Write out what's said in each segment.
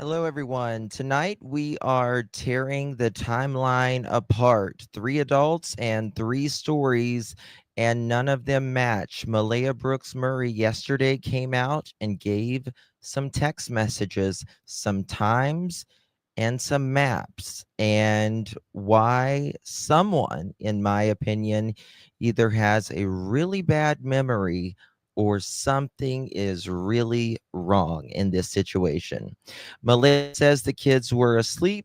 Hello, everyone. Tonight we are tearing the timeline apart. 3 adults and 3 stories, and none of them match. Malaya Brooks-Murray yesterday came out and gave some text messages, some times, and some maps, and why someone, in my opinion, either has a really bad memory or something is really wrong in this situation. Melissa says the kids were asleep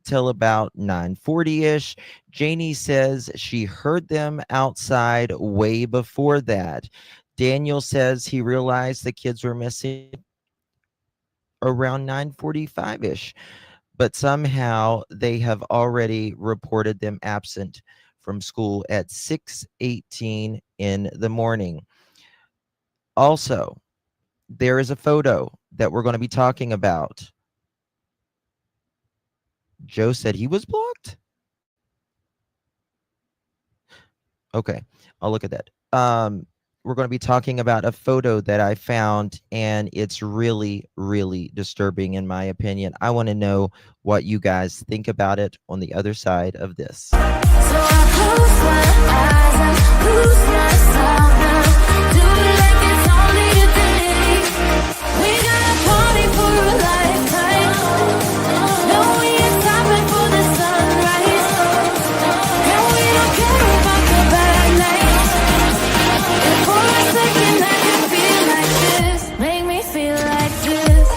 till about 9:40ish. Janie says she heard them outside way before that. Daniel says he realized the kids were missing around 9:45ish, but somehow they have already reported them absent from school at 6:18 in the morning. Also, there is a photo that we're going to be talking about. Joe said he was blocked. Okay, I'll look at that. We're going to be talking about a photo that I found, and it's really, really disturbing in my opinion. I want to know what you guys think about it on the other side of this. So I close my eyes and lose myself now. Do it like it's only a day. We got a party for a lifetime. No, we ain't stopping for the sunrise. No, we don't care about the bad nights. And for a second I can feel like this. Make me feel like this.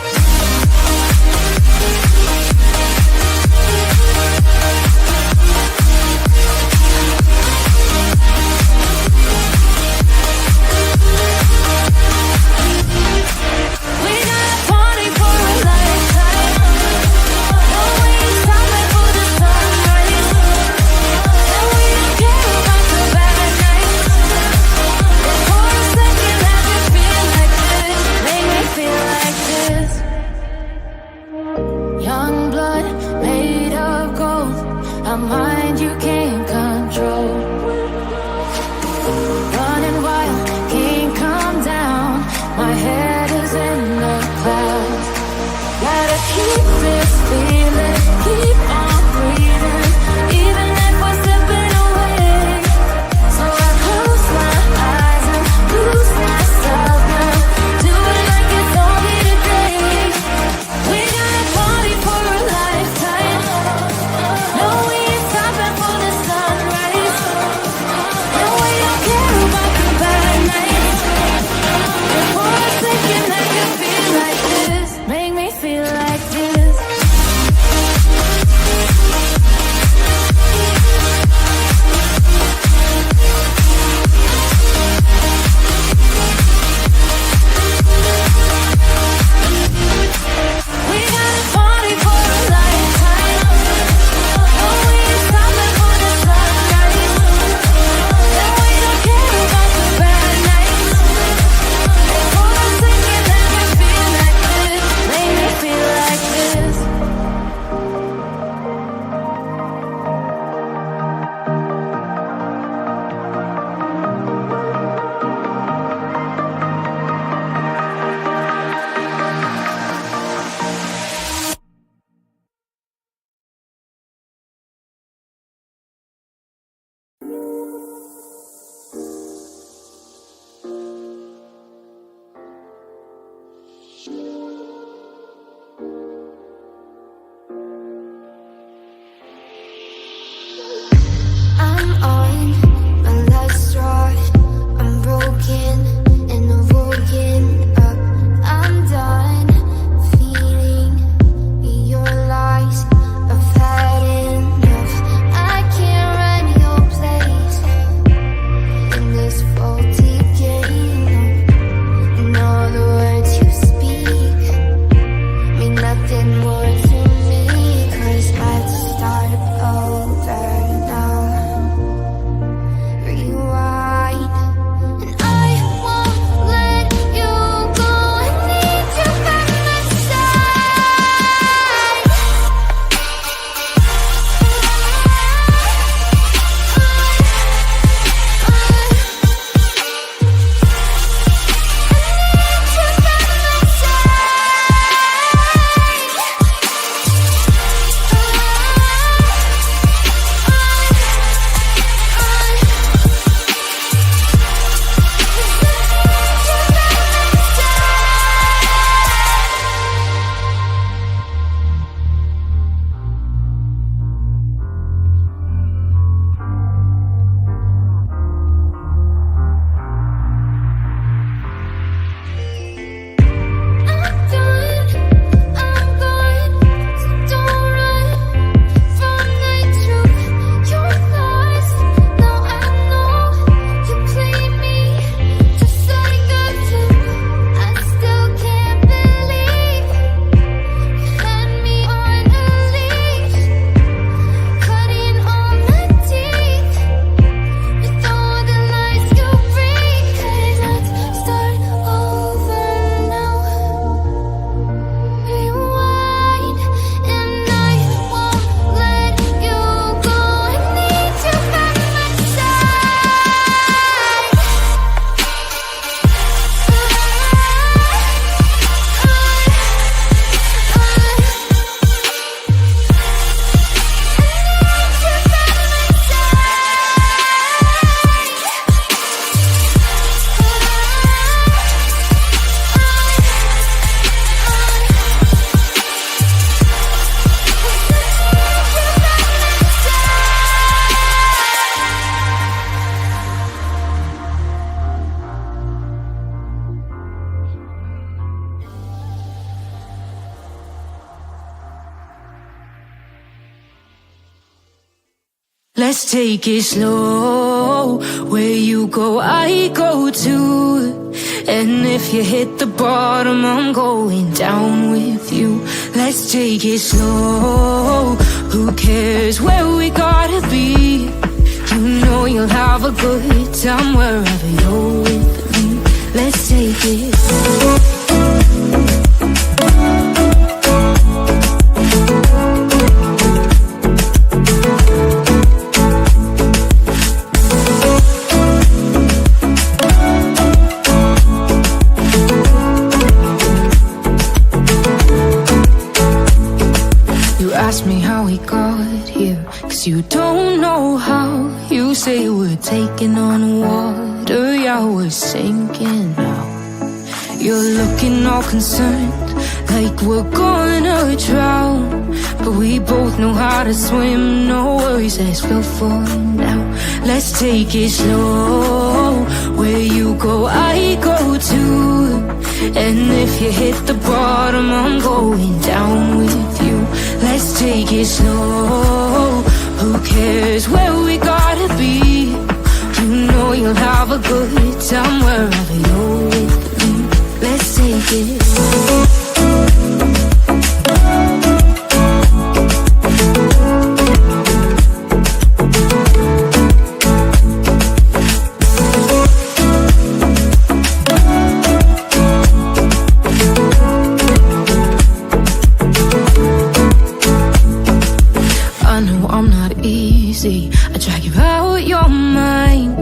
Let's take it slow. Where you go, I go too. And if you hit the bottom, I'm going down with you. Let's take it slow. Who cares where we gotta be? You know you'll have a good time wherever you're with me. Let's take it slow. Ask me how we got here, 'cause you don't know how. You say we're taking on water, yeah, we're sinking now. You're looking all concerned, like we're gonna drown. But we both know how to swim, no worries as we'll fall now. Let's take it slow. Where you go, I go too. And if you hit the bottom, I'm going down with you. Let's take it slow. Who cares where we gotta be? You know you'll have a good time wherever you're with me. Let's take it slow. I drag you out your mind,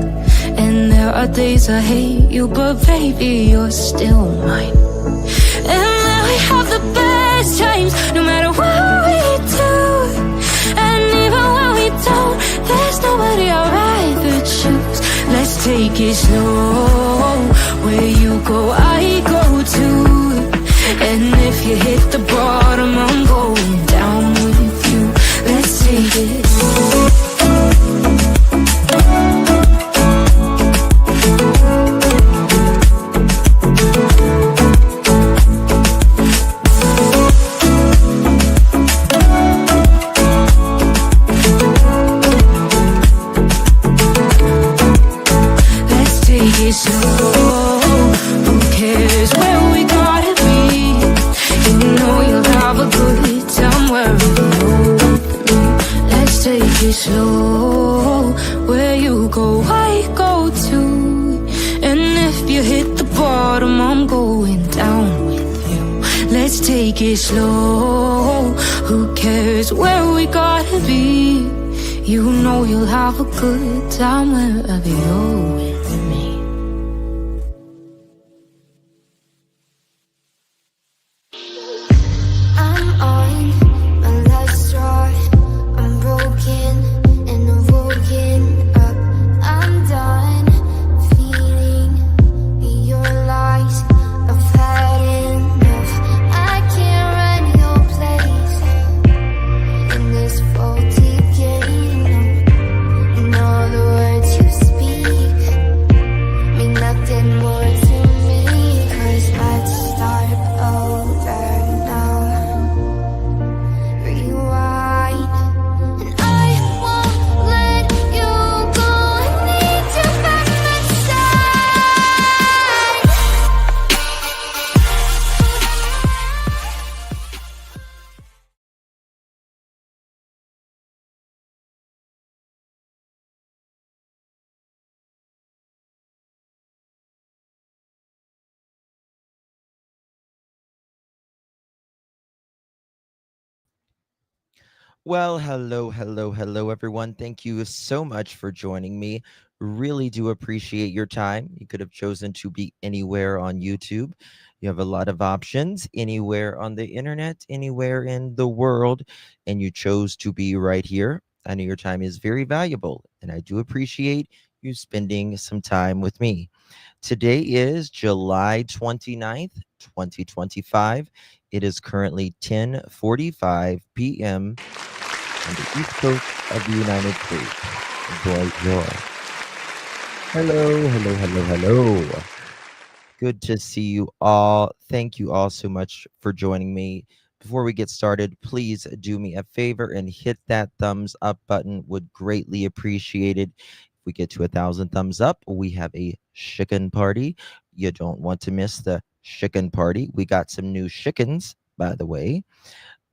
and there are days I hate you, but baby, you're still mine. And then we have the best times, no matter what we do. And even when we don't, there's nobody I'd rather choose. Let's take it slow. Where you go, I go too. And if you hit the bottom, I'm going down with you. Let's take it slow. Slow. Who cares where we gotta be? You know you'll have a good time wherever you're with me. Let's take it slow. Where you go, I go too. And if you hit the bottom, I'm going down with you. Let's take it slow. Who cares where we gotta be? You know you'll have a good time wherever you're with me. Well, hello, everyone. Thank you so much for joining me. Really do appreciate your time. You could have chosen to be anywhere on YouTube. You have a lot of options anywhere on the internet, anywhere in the world, and you chose to be right here. I know your time is very valuable, and I do appreciate you spending some time with me. Today is July 29th, 2025. It is currently 10:45 p.m. on the East Coast of the United States. Enjoy your. Hello. Good to see you all. Thank you all so much for joining me. before we get started, please do me a favor and hit that thumbs up button. Would greatly appreciate it. If we get to 1,000 thumbs up, we have a chicken party. You don't want to miss the chicken party. We got some new chickens, by the way.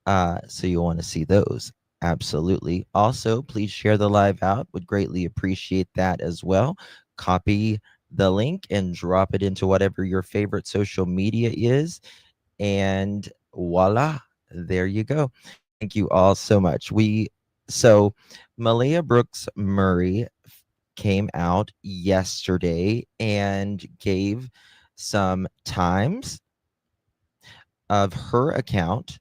So you'll want to see those. Absolutely. Also, please share the live out. Would greatly appreciate that as well. Copy the link and drop it into whatever your favorite social media is. And voila, there you go. Thank you all so much. So Malaya Brooks-Murray came out yesterday and gave some times of her account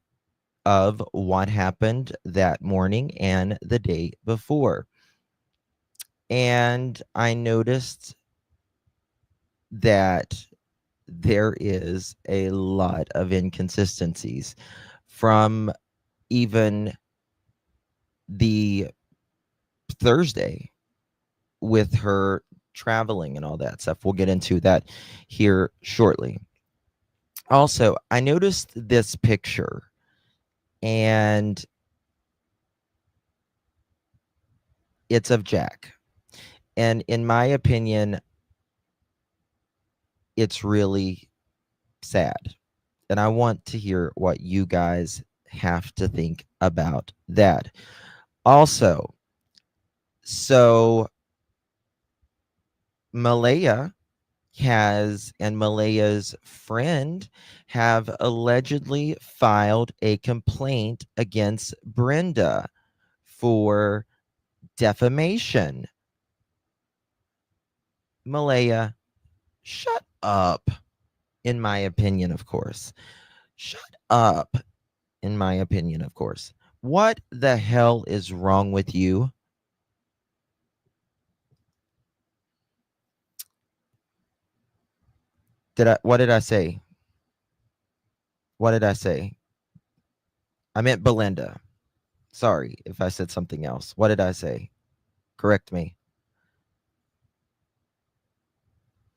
of what happened that morning and the day before. And I noticed that there is a lot of inconsistencies from even the Thursday with her traveling and all that stuff. We'll get into that here shortly. Also, I noticed this picture and it's of Jack. And in my opinion, it's really sad. And I want to hear what you guys have to think about that. Also, so Malaya and Malaya's friend have allegedly filed a complaint against Brenda for defamation. Malaya, shut up, in my opinion, of course. Shut up, in my opinion, of course. What the hell is wrong with you? What did I say? What did I say? I meant Belinda. Sorry if I said something else. What did I say? Correct me.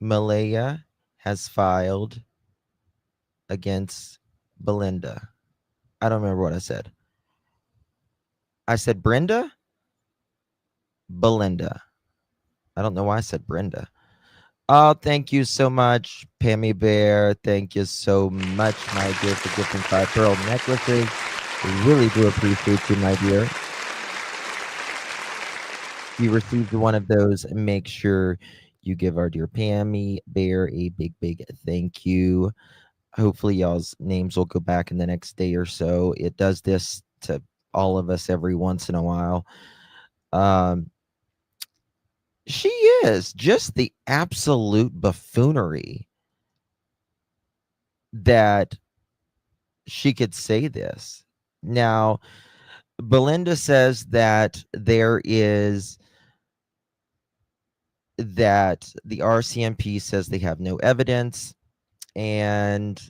Malaya has filed against Belinda. I don't remember what I said. I said Brenda? Belinda. I don't know why I said Brenda. Oh, thank you so much, Pammy Bear. Thank you so much, my dear, for gifting 5 pearl necklaces. Really do appreciate you, my dear. If you received one of those, make sure you give our dear Pammy Bear a big, big thank you. Hopefully, y'all's names will go back in the next day or so. It does this to all of us every once in a while. She is just the absolute buffoonery that she could say this. Now, Belinda says that that the RCMP says they have no evidence and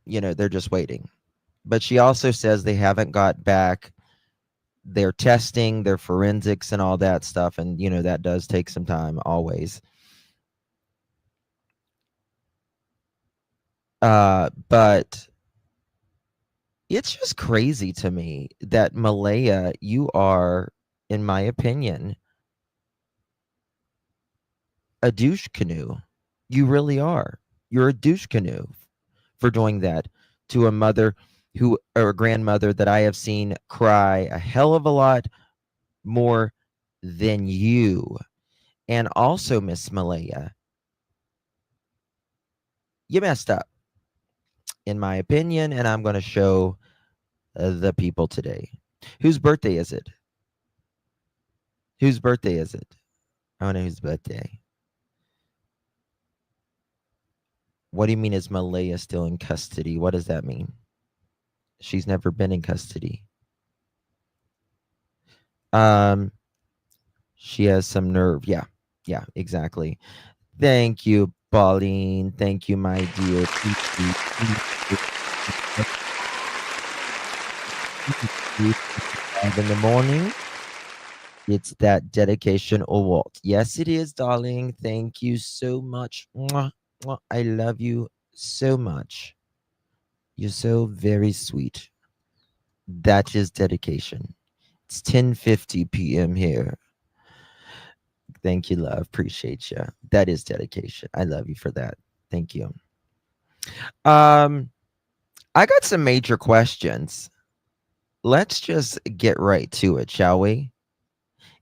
they're just waiting. But she also says they haven't got back their testing, their forensics and all that stuff, and that does take some time always. But it's just crazy to me that Malaya, you are, in my opinion, a douche canoe. You really are. You're a douche canoe for doing that to a mother or a grandmother that I have seen cry a hell of a lot more than you. And also, Miss Malaya, you messed up, in my opinion, and I'm going to show the people today. Whose birthday is it? Whose birthday is it? I want to know whose birthday. What do you mean is Malaya still in custody? What does that mean? She's never been in custody. She has some nerve. Yeah, exactly. Thank you, Pauline. Thank you, my dear. In the morning, it's that dedication award. Yes, it is, darling. Thank you so much. Mwah, mwah. I love you so much. You're so very sweet. That is dedication. It's 10:50 p.m. here. Thank you, love. Appreciate you. That is dedication. I love you for that. Thank you. Um, I got some major questions. Let's just get right to it, shall we?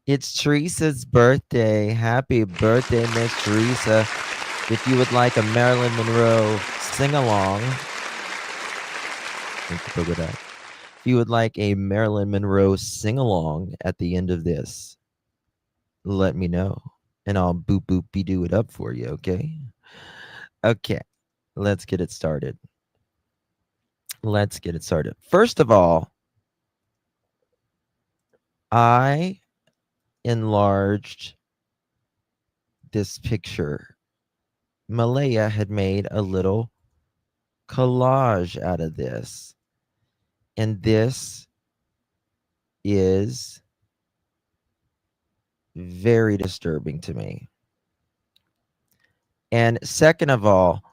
It's Teresa's birthday. Happy birthday, Miss Teresa. If you would like a Marilyn Monroe sing along, thank you for that. If you would like a Marilyn Monroe sing along at the end of this, let me know and I'll boop boop be do it up for you, okay? Okay, let's get it started. Let's get it started. First of all, I enlarged this picture. Malaya had made a little collage out of this. And this is very disturbing to me. And second of all,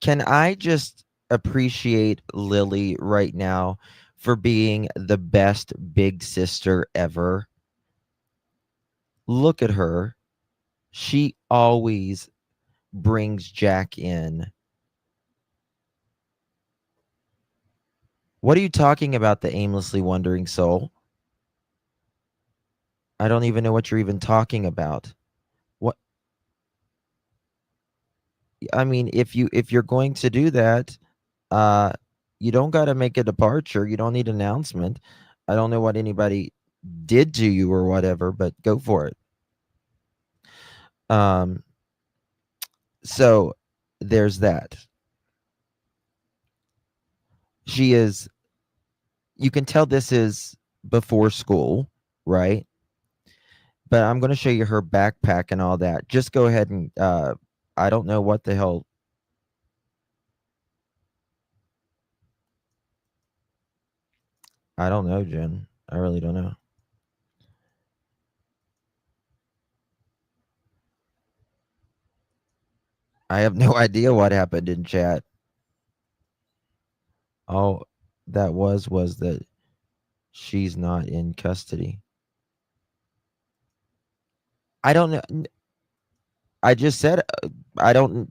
can I just appreciate Lilly right now for being the best big sister ever? Look at her. She always brings Jack in. What are you talking about, the aimlessly wandering soul? I don't even know what you're even talking about. What I mean, if you're going to do that, uh you don't got to make a departure. You don't need an announcement. I don't know what anybody did to you or whatever, but go for it. Um so there's that. She is, you can tell this is before school, right? But I'm going to show you her backpack and all that. Just go ahead and I don't know what the hell. I don't know, Jen. I really don't know. I have no idea what happened in chat. All that was that she's not in custody. I don't know. I just said I don't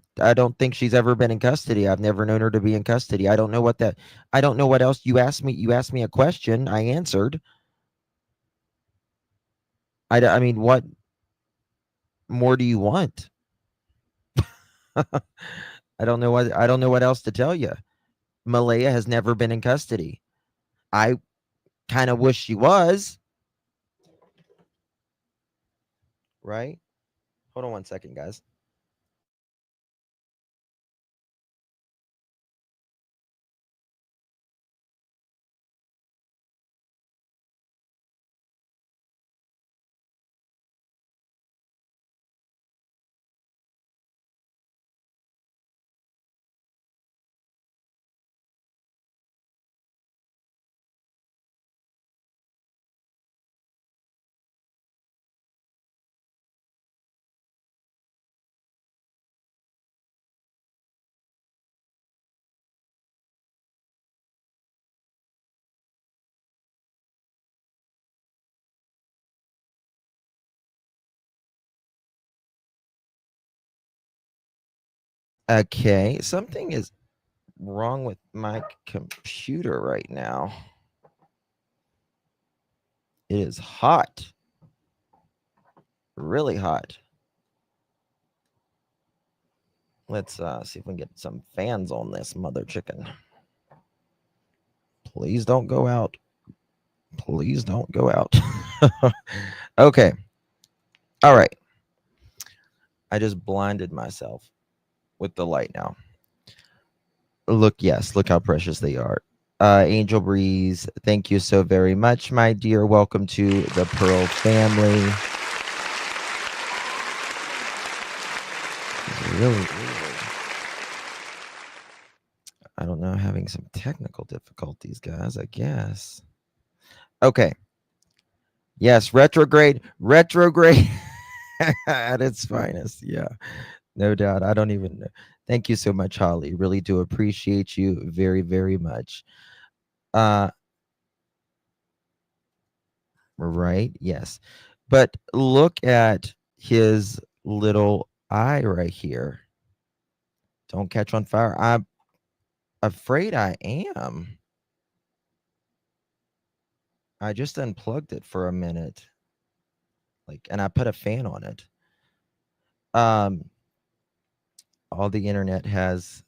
think she's ever been in custody. I've never known her to be in custody. I don't know what that I don't know what else you asked me. You asked me a question, I answered. I mean, what more do you want? I don't know what else to tell you. Malaya has never been in custody. I kind of wish she was, right? Hold on one second, guys. Okay, something is wrong with my computer right now. It is hot. Really hot. Let's see if we can get some fans on this mother chicken. Please don't go out. Please don't go out. Okay. All right. I just blinded myself with the light now. Look, yes, look how precious they are. Angel Breeze, thank you so very much, my dear. Welcome to the Pearl family. Really, I don't know, having some technical difficulties, guys, I guess. Okay. Yes, retrograde at its finest. Yeah. No doubt. I don't even know. Thank you so much, Holly. Really do appreciate you very, very much. Uh, right? Yes. But look at his little eye right here. Don't catch on fire. I'm afraid I am. I just unplugged it for a minute. And I put a fan on it. Um, all the internet has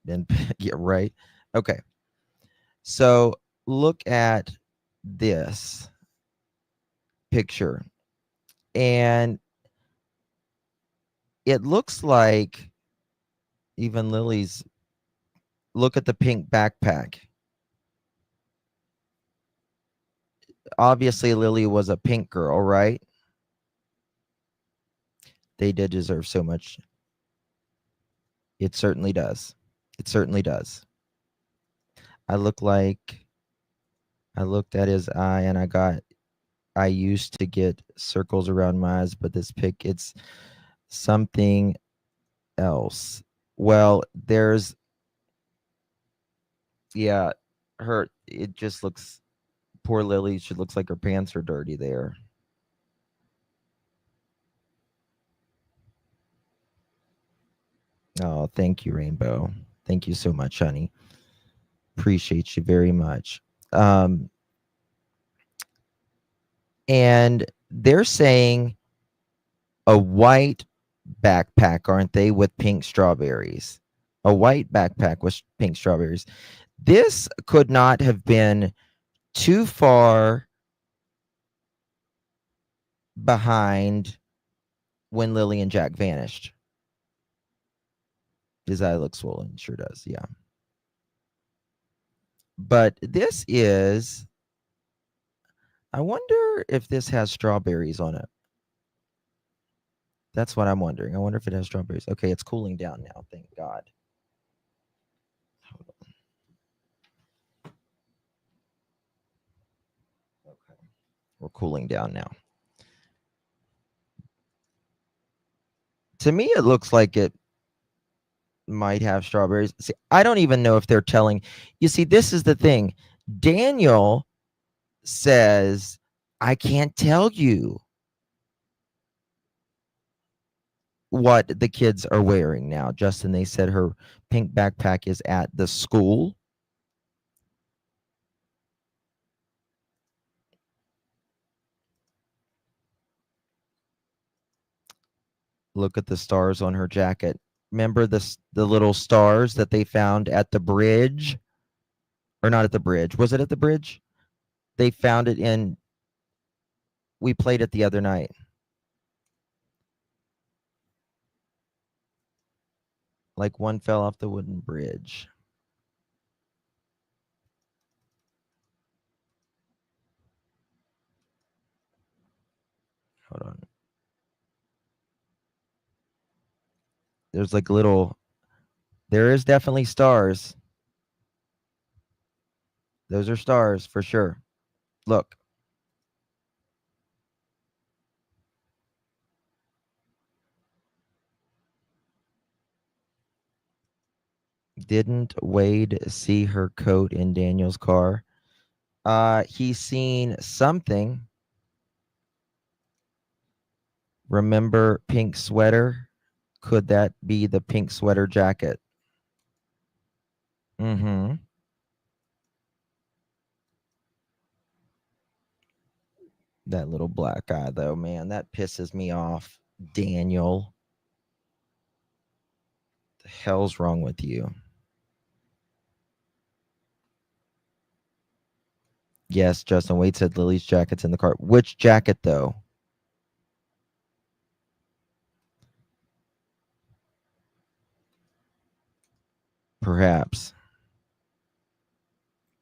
been yeah, right. Okay. So look at this picture. And it looks like even Lily's look at the pink backpack. Obviously Lily was a pink girl, right? They did deserve so much. It certainly does. It certainly does. I look like I looked at his eye and I used to get circles around my eyes, but this pic it's something else. Well, there's yeah, her it just looks poor Lily, she looks like her pants are dirty there. Oh, thank you, Rainbow. Thank you so much, honey. Appreciate you very much. Um, and they're saying a white backpack, aren't they, with pink strawberries? A white backpack with pink strawberries. This could not have been too far behind when Lily and Jack vanished. His eye looks swollen. Sure does. Yeah. But this is, I wonder if this has strawberries on it. That's what I'm wondering. I wonder if it has strawberries. Okay, it's cooling down now. Thank God. Hold on. Okay. We're cooling down now. To me, it looks like it might have strawberries. See, I don't even know if they're telling. You see, this is the thing. Daniel says, I can't tell you what the kids are wearing now. Justin, they said her pink backpack is at the school. Look at the stars on her jacket. Remember the little stars that they found at the bridge? Or not at the bridge. Was it at the bridge? They found it in we played it the other night. Like one fell off the wooden bridge. Hold on. There's like little there is definitely stars. Those are stars for sure. Look. Didn't Wade see her coat in Daniel's car? He's seen something. Remember pink sweater? Could that be the pink sweater jacket? Mm-hmm. That little black guy, though, man, that pisses me off. Daniel. The hell's wrong with you? Yes, Justin Wade said Lily's jacket's in the car. Which jacket, though? Perhaps.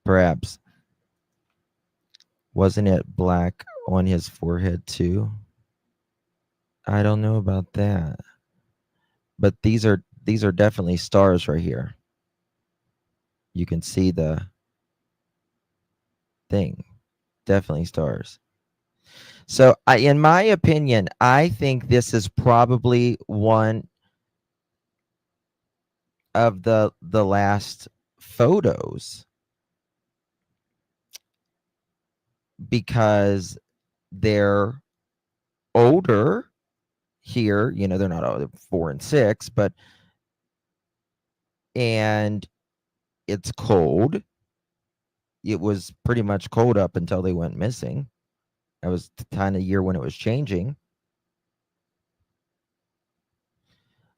Perhaps. Wasn't it black on his forehead, too? I don't know about that. But these are definitely stars right here. You can see the thing. Definitely stars. So, in my opinion, I think this is probably one of the last photos because they're older here. You know, they're not all 4 and 6, but and it's cold. It was pretty much cold up until they went missing. That was the kind of year when it was changing.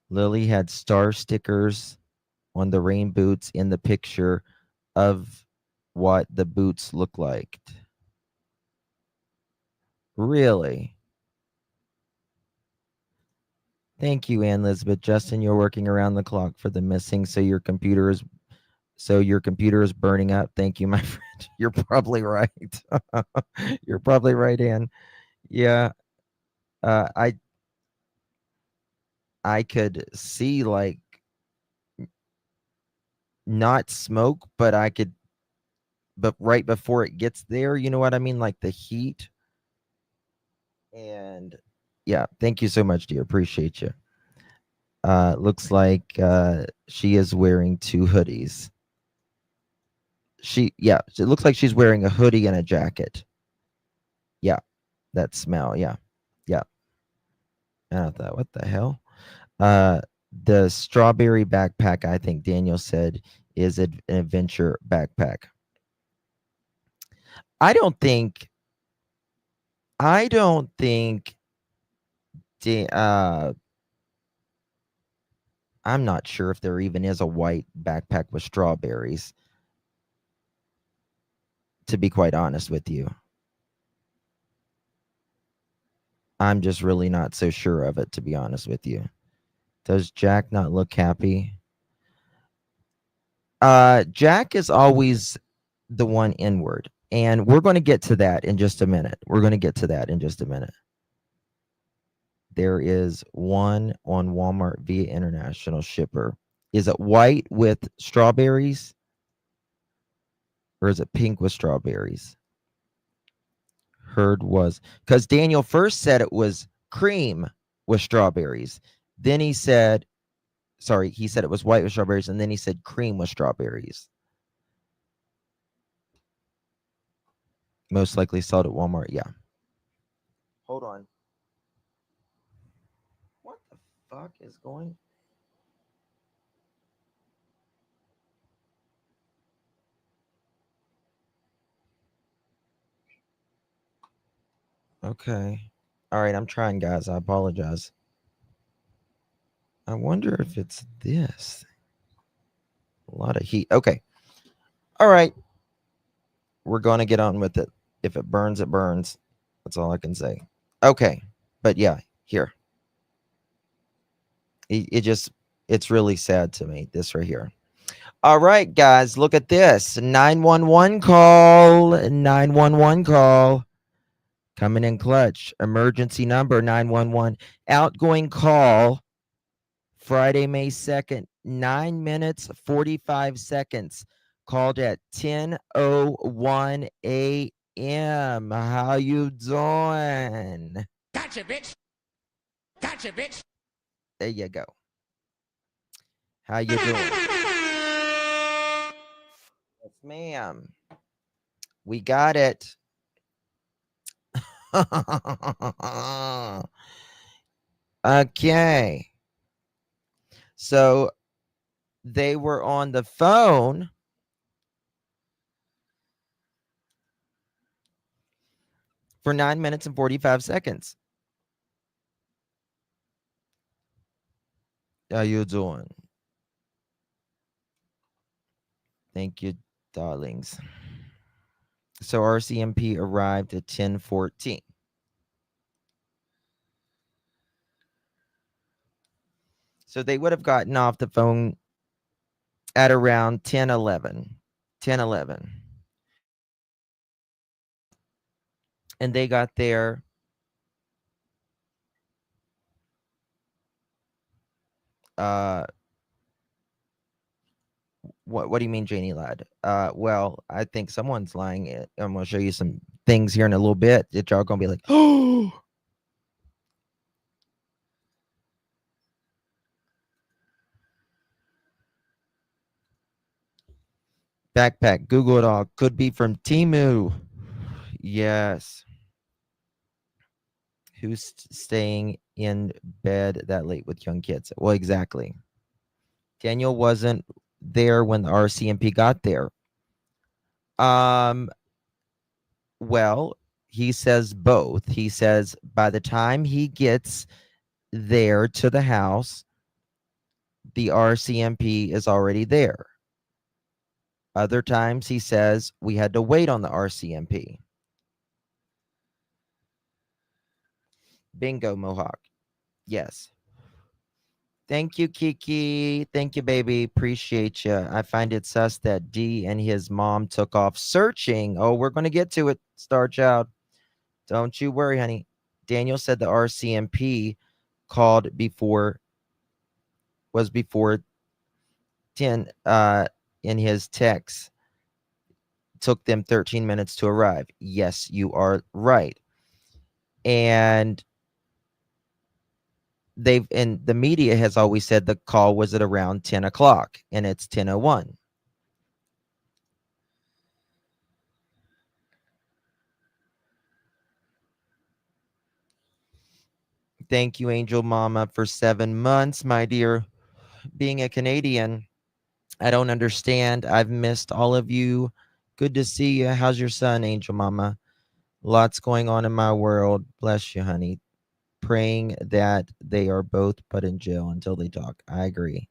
Lily had star stickers on the rain boots in the picture of what the boots look like. Really? Thank you, Ann Elizabeth. Justin, you're working around the clock for the missing, so your computer is burning up. Thank you, my friend. You're probably right. You're probably right, Ann. Yeah. Uh, I I could see like not smoke, but but right before it gets there, you know what I mean? Like the heat. And yeah, thank you so much, dear. Appreciate you. Looks like she is wearing 2 hoodies. It looks like she's wearing a hoodie and a jacket. Yeah, that smell. Yeah, yeah. I thought, what the hell? The strawberry backpack, I think Daniel said, is an adventure backpack. I don't think. I don't think. I'm not sure if there even is a white backpack with strawberries. To be quite honest with you, I'm just really not so sure of it. To be honest with you, does Jack not look happy? Jack is always the one inward, and we're going to get to that in just a minute. There is one on Walmart via international shipper. Is it white with strawberries or is it pink with strawberries? Heard was because Daniel first said it was cream with strawberries. Then he said it was white with strawberries, and then he said cream with strawberries. Most likely sold at Walmart. Yeah. Hold on. What the fuck is going? Okay. All right, I'm trying, guys. I apologize. I wonder if it's this. A lot of heat. Okay. All right. We're going to get on with it. If it burns, it burns. That's all I can say. Okay. But yeah, here. It's really sad to me, this right here. All right, guys, look at this. 911 call. 911 call. Coming in clutch. Emergency number 911. Outgoing call. Friday, May 2nd, 9 minutes, 45 seconds. Called at 10:01 a.m. How you doing? Gotcha, bitch. Gotcha, bitch. There you go. How you doing? Yes, ma'am. We got it. Okay. So they were on the phone for 9 minutes and 45 seconds. How you doing? Thank you, darlings. So RCMP arrived at 10:14. So they would have gotten off the phone at around 10:11. 10:11. And they got there what do you mean, Janie Ladd? Well, I think someone's lying. I'm going to show you some things here in a little bit that y'all gonna be like, oh. Backpack, Google it all. Could be from Timu. Yes. Who's staying in bed that late with young kids? Well, exactly. Daniel wasn't there when the RCMP got there. Um, well, he says both. He says by the time he gets there to the house, the RCMP is already there. Other times he says we had to wait on the RCMP. Bingo, Mohawk. Yes. Thank you, Kiki. Thank you, baby. Appreciate you. I find it sus that D and his mom took off searching. Oh, we're going to get to it, Star Child. Don't you worry, honey. Daniel said the RCMP called before 10 in his text. Took them 13 minutes to arrive. Yes, you are right. And the media has always said the call was at around 10 o'clock, and it's 10:01. Thank you, Angel Mama, for 7 months, my dear. Being a Canadian, I don't understand. I've missed all of you. Good to see you. How's your son, Angel Mama? Lots going on in my world. Bless you, honey. Praying that they are both put in jail until they talk. I agree.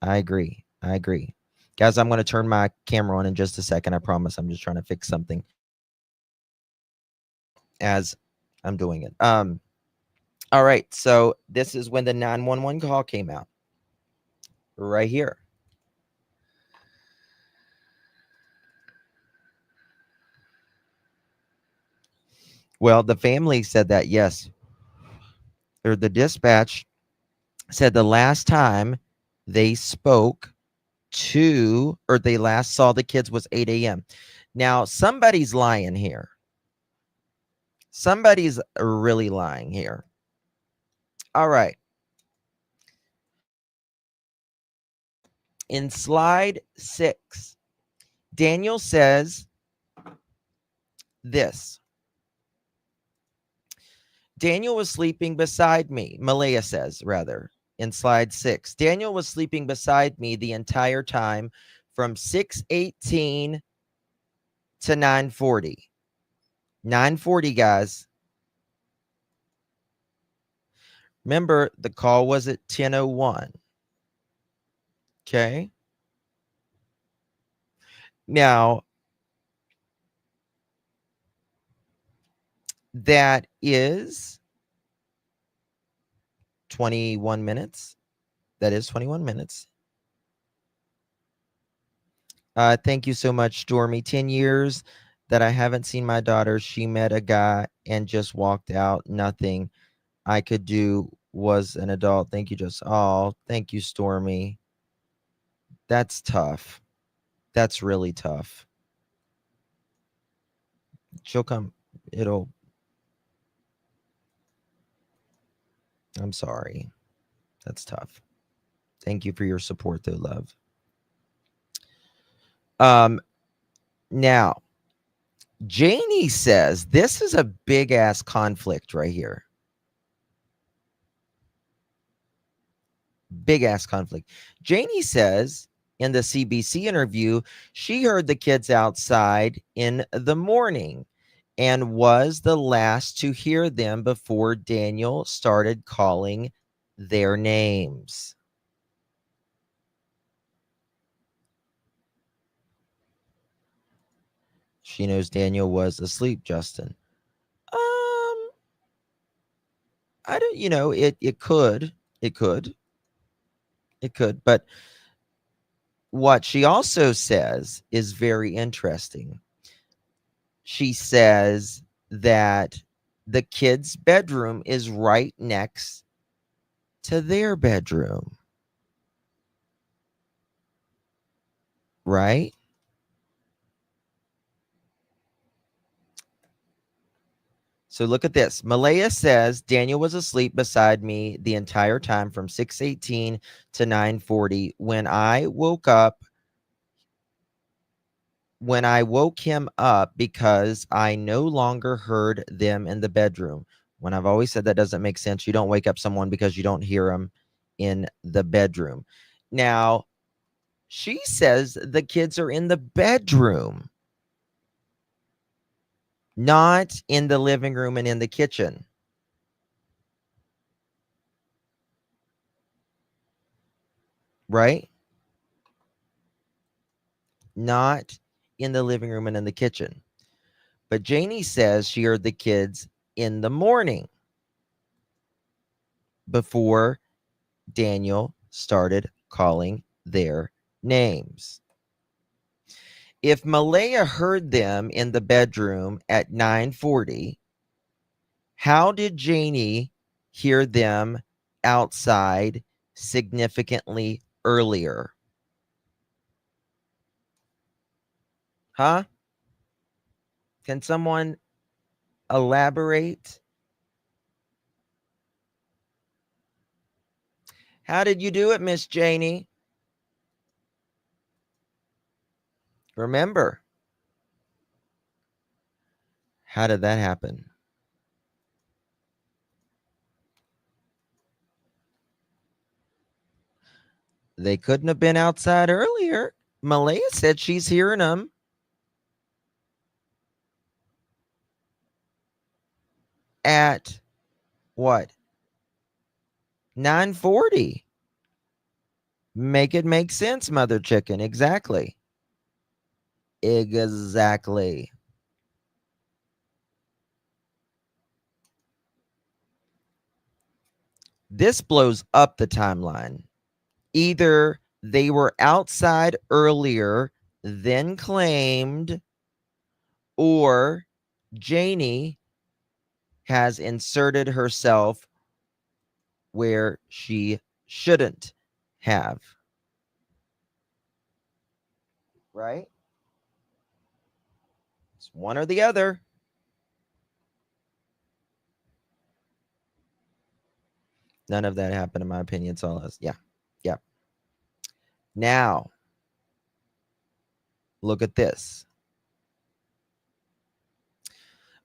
I agree. I agree. Guys, I'm going to turn my camera on in just a second. I promise. I'm just trying to fix something as I'm doing it. All right. So this is when the 911 call came out. Right here. Well, the family said that, yes. Or the dispatch said the last time they spoke to, or they last saw the kids was 8 a.m. Now, somebody's lying here. Somebody's really lying here. All right. In slide 6, Daniel says this. Daniel was sleeping beside me. Malaya says, rather, in slide 6. Daniel was sleeping beside me the entire time from 6:18 to 9:40. 9:40, guys. Remember, the call was at 10:01. Okay. Now, that is 21 minutes. That is 21 minutes. Thank you so much, Stormy. 10 years that I haven't seen my daughter. She met a guy and just walked out. Nothing I could do was an adult. Thank you, just all. Thank you, Stormy. That's tough. That's really tough. She'll come. It'll. I'm sorry. That's tough. Thank you for your support, though, love. Now, Janie says this is a big ass conflict right here. Big ass conflict. Janie says in the CBC interview, she heard the kids outside in the morning and was the last to hear them before Daniel started calling their names. She knows Daniel was asleep, Justin. I don't, it could, but what she also says is very interesting. She says that the kid's bedroom is right next to their bedroom. Right? So look at this. Malaya says Daniel was asleep beside me the entire time from 6:18 to 9:40. When I woke him up because I no longer heard them in the bedroom. When I've always said that doesn't make sense. You don't wake up someone because you don't hear them in the bedroom. Now, she says the kids are in the bedroom, not in the living room and in the kitchen. Right? Not in the living room and in the kitchen. But Janie says she heard the kids in the morning before Daniel started calling their names. If Malaya heard them in the bedroom at 9:40, how did Janie hear them outside significantly earlier? Huh? Can someone elaborate? How did you do it, Miss Janie? Remember, how did that happen? They couldn't have been outside earlier. Malaya said she's hearing them at what? 9:40. Make it make sense, Mother Chicken. Exactly. Exactly. This blows up the timeline. Either they were outside earlier than claimed, or Janie has inserted herself where she shouldn't have. Right? It's one or the other. None of that happened, in my opinion. It's all us. Yeah. Yeah. Now, look at this.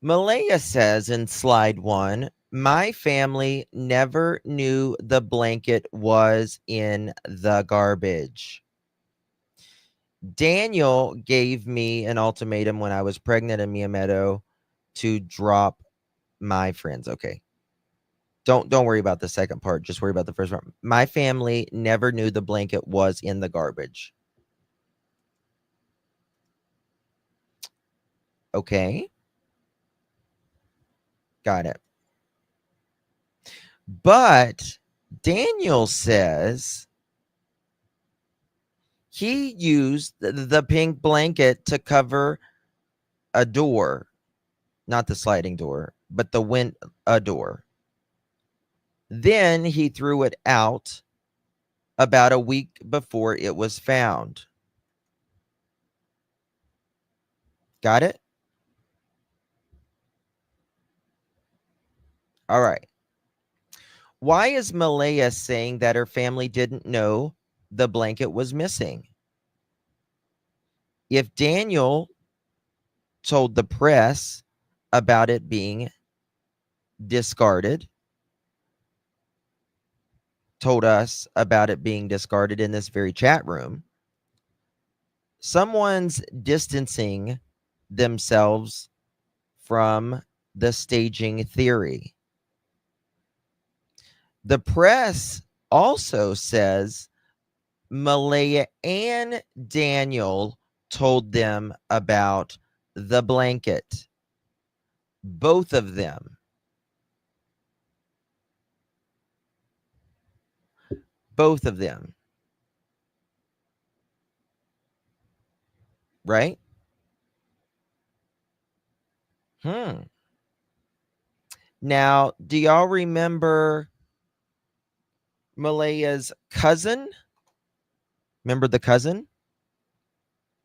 Malaya says in slide 1, my family never knew the blanket was in the garbage. Daniel gave me an ultimatum when I was pregnant in Mia Meadow to drop my friends. Okay. Don't worry about the second part. Just worry about the first part. My family never knew the blanket was in the garbage. Okay. Got it. But Daniel says he used the pink blanket to cover a door, not the sliding door, but a door. Then he threw it out about a week before it was found. Got it? All right. Why is Malaya saying that her family didn't know the blanket was missing? If Daniel told the press about it being discarded, told us about it being discarded in this very chat room, someone's distancing themselves from the staging theory. The press also says Malaya and Daniel told them about the blanket. Both of them. Both of them. Right? Now, do y'all remember Malaya's cousin? Remember the cousin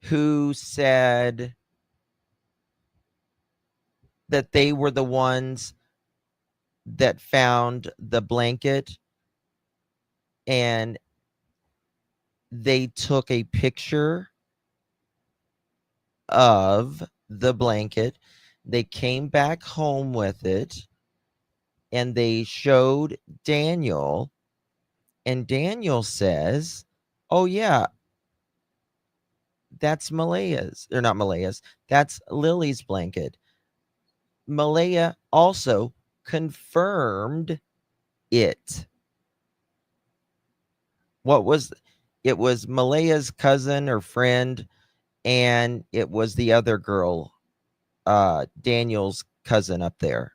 who said that they were the ones that found the blanket, and they took a picture of the blanket. They came back home with it and they showed Daniel, and Daniel says, "Oh yeah, that's Malaya's, or not Malaya's, that's Lily's blanket." Malaya also confirmed it. What was it? Was Malaya's cousin or friend, and it was the other girl, Daniel's cousin up there.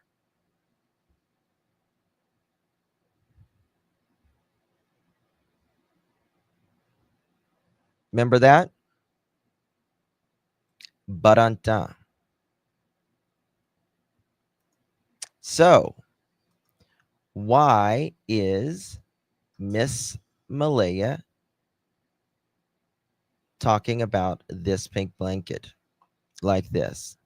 Remember that? Baranta. So, why is Miss Malaya talking about this pink blanket like this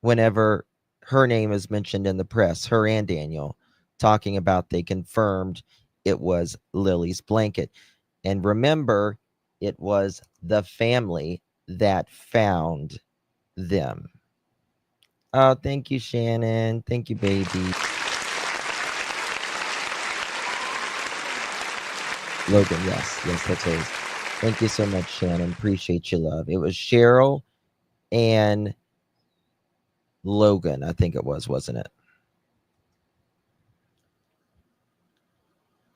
whenever her name is mentioned in the press, her and Daniel talking about they confirmed it was Lily's blanket? And remember, it was the family that found them. Oh, thank you, Shannon. Thank you, baby. Logan, yes, that's his. Thank you so much, Shannon. Appreciate you, love. It was Cheryl and Logan, I think it was, wasn't it?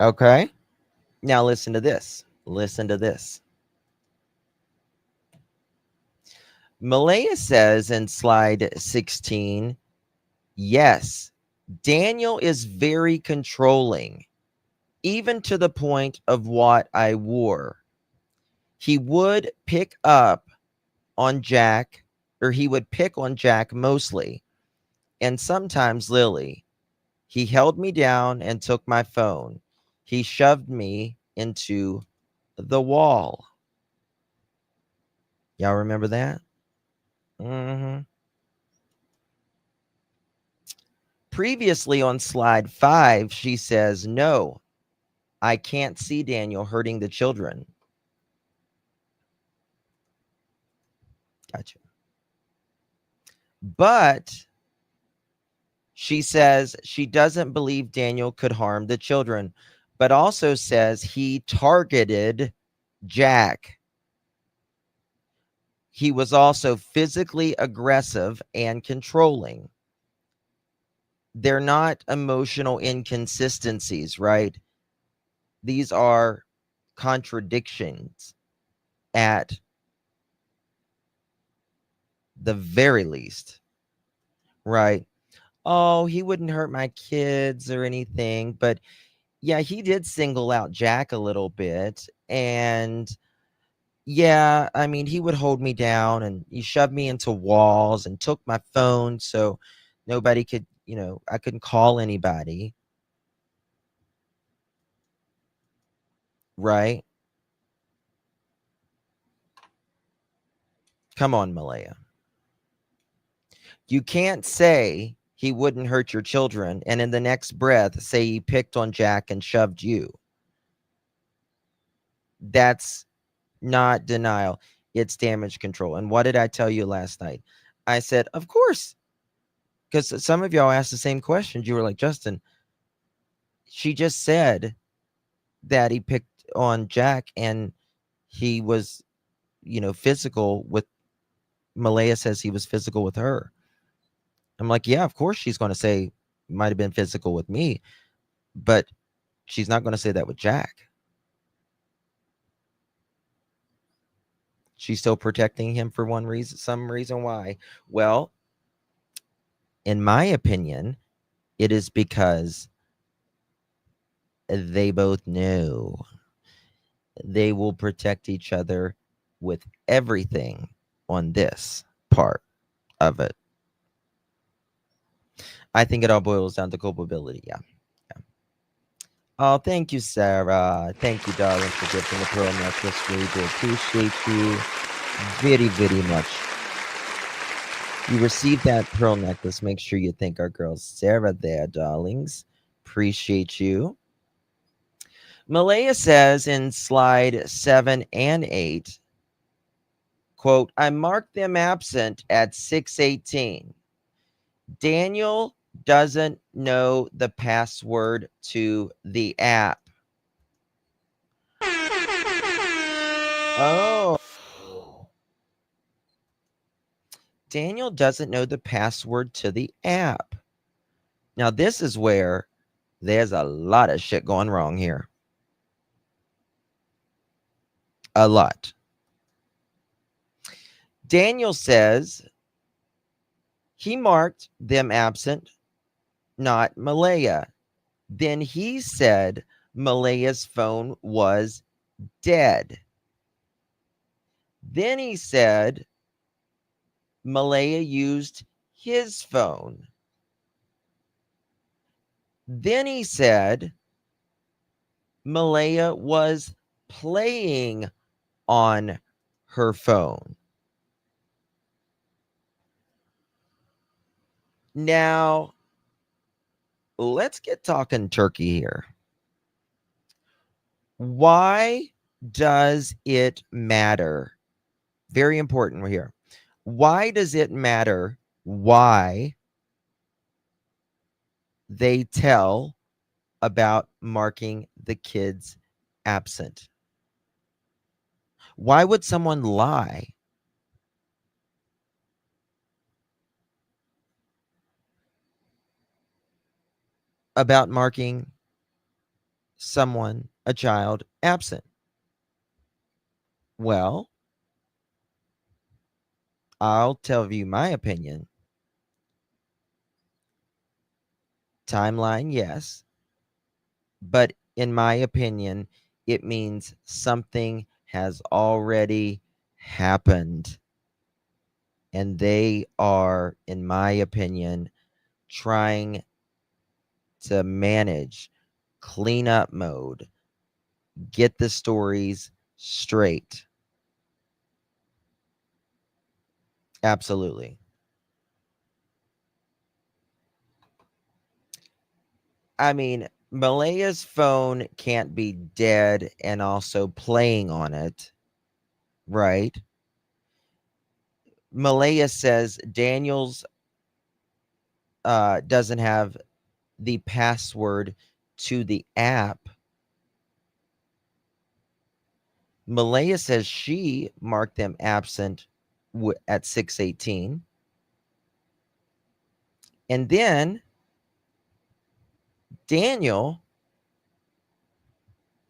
Okay. Now listen to this. Listen to this. Malaya says in slide 16, yes, Daniel is very controlling, even to the point of what I wore. He would pick up on Jack, or he would pick on Jack mostly, and sometimes Lily. He held me down and took my phone. He shoved me into the wall. Y'all remember that? Mm-hmm. Previously on slide 5, she says, no, I can't see Daniel hurting the children. Gotcha. But she says she doesn't believe Daniel could harm the children, but also says he targeted Jack. He was also physically aggressive and controlling. They're not emotional inconsistencies, right? These are contradictions at the very least, right? Oh, he wouldn't hurt my kids or anything, but yeah, he did single out Jack a little bit. And yeah, I mean, he would hold me down and he shoved me into walls and took my phone so nobody could, I couldn't call anybody. Right? Come on, Malaya. You can't say he wouldn't hurt your children and in the next breath say he picked on Jack and shoved you. That's not denial. It's damage control. And what did I tell you last night? I said, of course. Because some of y'all asked the same questions. You were like, Justin, she just said that he picked on Jack and he was, physical with Malaya. Says he was physical with her. I'm like, yeah, of course she's going to say might have been physical with me, but she's not going to say that with Jack. She's still protecting him for some reason why. Well, in my opinion, it is because they both know they will protect each other with everything on this part of it. I think it all boils down to culpability. Yeah. Oh, thank you, Sarah. Thank you, darling, for gifting the pearl necklace. Really do appreciate you very, very much. You received that pearl necklace. Make sure you thank our girl Sarah there, darlings. Appreciate you. Malaya says in slide 7 and 8, quote, I marked them absent at 6:18. Daniel doesn't know the password to the app. Oh. Daniel doesn't know the password to the app. Now, this is where there's a lot of shit going wrong here. A lot. Daniel says he marked them absent, not Malaya. Then he said Malaya's phone was dead. Then he said Malaya used his phone. Then he said Malaya was playing on her phone. Now, let's get talking turkey here. Why does it matter? Very important here. Why does it matter why they tell about marking the kids absent? Why would someone lie about marking someone, a child, absent? Well, I'll tell you my opinion. Timeline, yes. But in my opinion, it means something has already happened. And they are, in my opinion, trying to manage cleanup mode, get the stories straight. Absolutely. I mean, Malaya's phone can't be dead and also playing on it, right? Malaya says Daniel's doesn't have the password to the app. Malaya says she marked them absent at 6:18. And then Daniel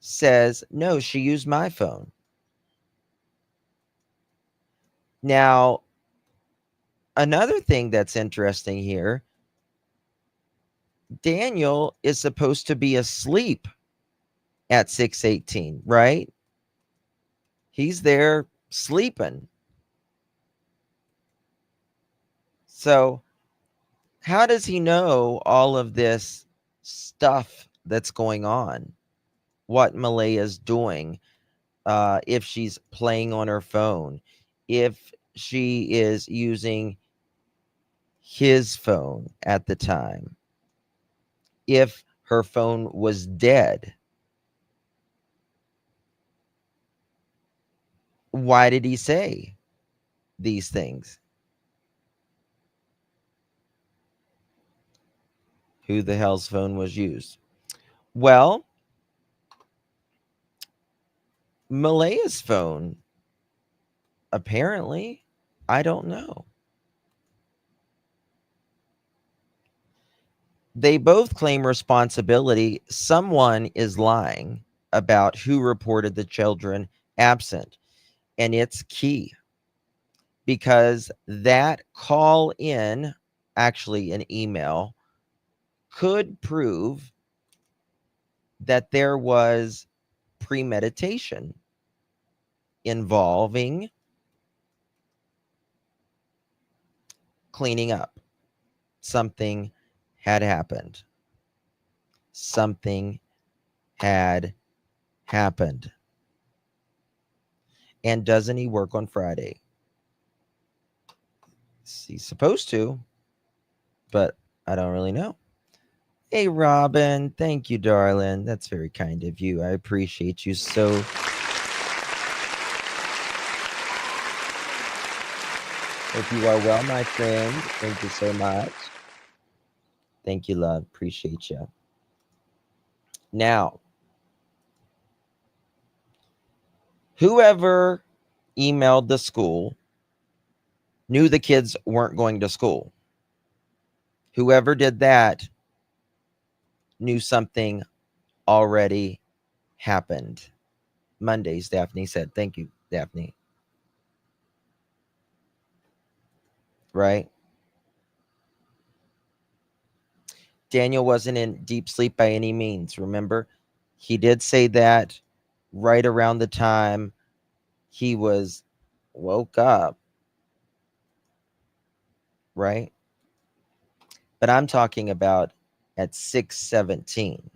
says, no, she used my phone. Now, another thing that's interesting here, Daniel is supposed to be asleep at 6:18, right? He's there sleeping. So, how does he know all of this stuff that's going on? What Malaya's doing, if she's playing on her phone, if she is using his phone at the time, if her phone was dead. Why did he say these things? Who the hell's phone was used? Well, Malaya's phone, apparently, I don't know. They both claim responsibility. Someone is lying about who reported the children absent. And it's key because that call in, actually an email, could prove that there was premeditation involving cleaning up. Something had happened. Something had happened. And doesn't he work on Friday? He's supposed to, but I don't really know. Hey, Robin. Thank you, darling. That's very kind of you. I appreciate you so. Hope you are well, my friend. Thank you so much. Thank you, love. Appreciate you. Now, whoever emailed the school knew the kids weren't going to school. Whoever did that knew something already happened. Mondays, Daphne said. Thank you, Daphne. Right? Daniel wasn't in deep sleep by any means. Remember, he did say that right around the time he was woke up. Right? But I'm talking about at 6:17.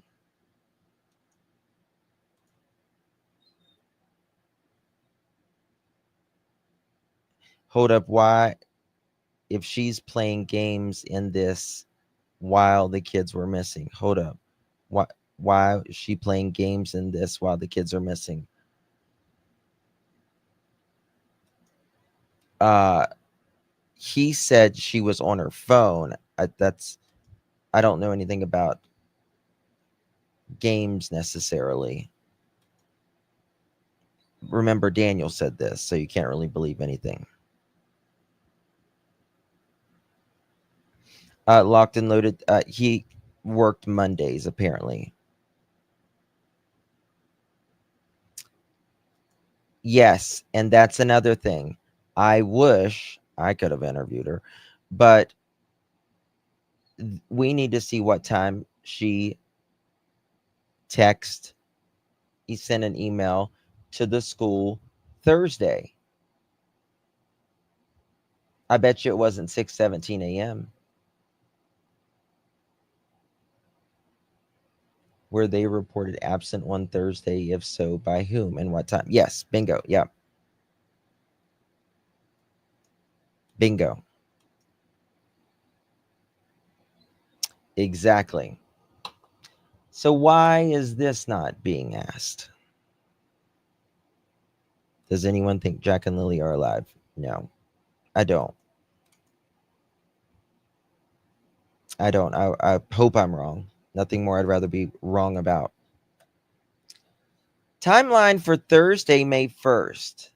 Hold up, why? If she's playing games in this while the kids were missing, hold up. Why is she playing games in this while the kids are missing? He said she was on her phone. I don't know anything about games necessarily. Remember, Daniel said this, so you can't really believe anything. Locked and loaded. He worked Mondays, apparently. Yes, and that's another thing. I wish I could have interviewed her, but we need to see what time she he sent an email to the school Thursday. I bet you it wasn't 6:17 a.m. Were they reported absent on Thursday? If so, by whom and what time? Yes, bingo. Yeah. Bingo. Exactly. So why is this not being asked? Does anyone think Jack and Lily are alive? No, I don't. I don't. I hope I'm wrong. Nothing more I'd rather be wrong about. Timeline for Thursday, May 1st.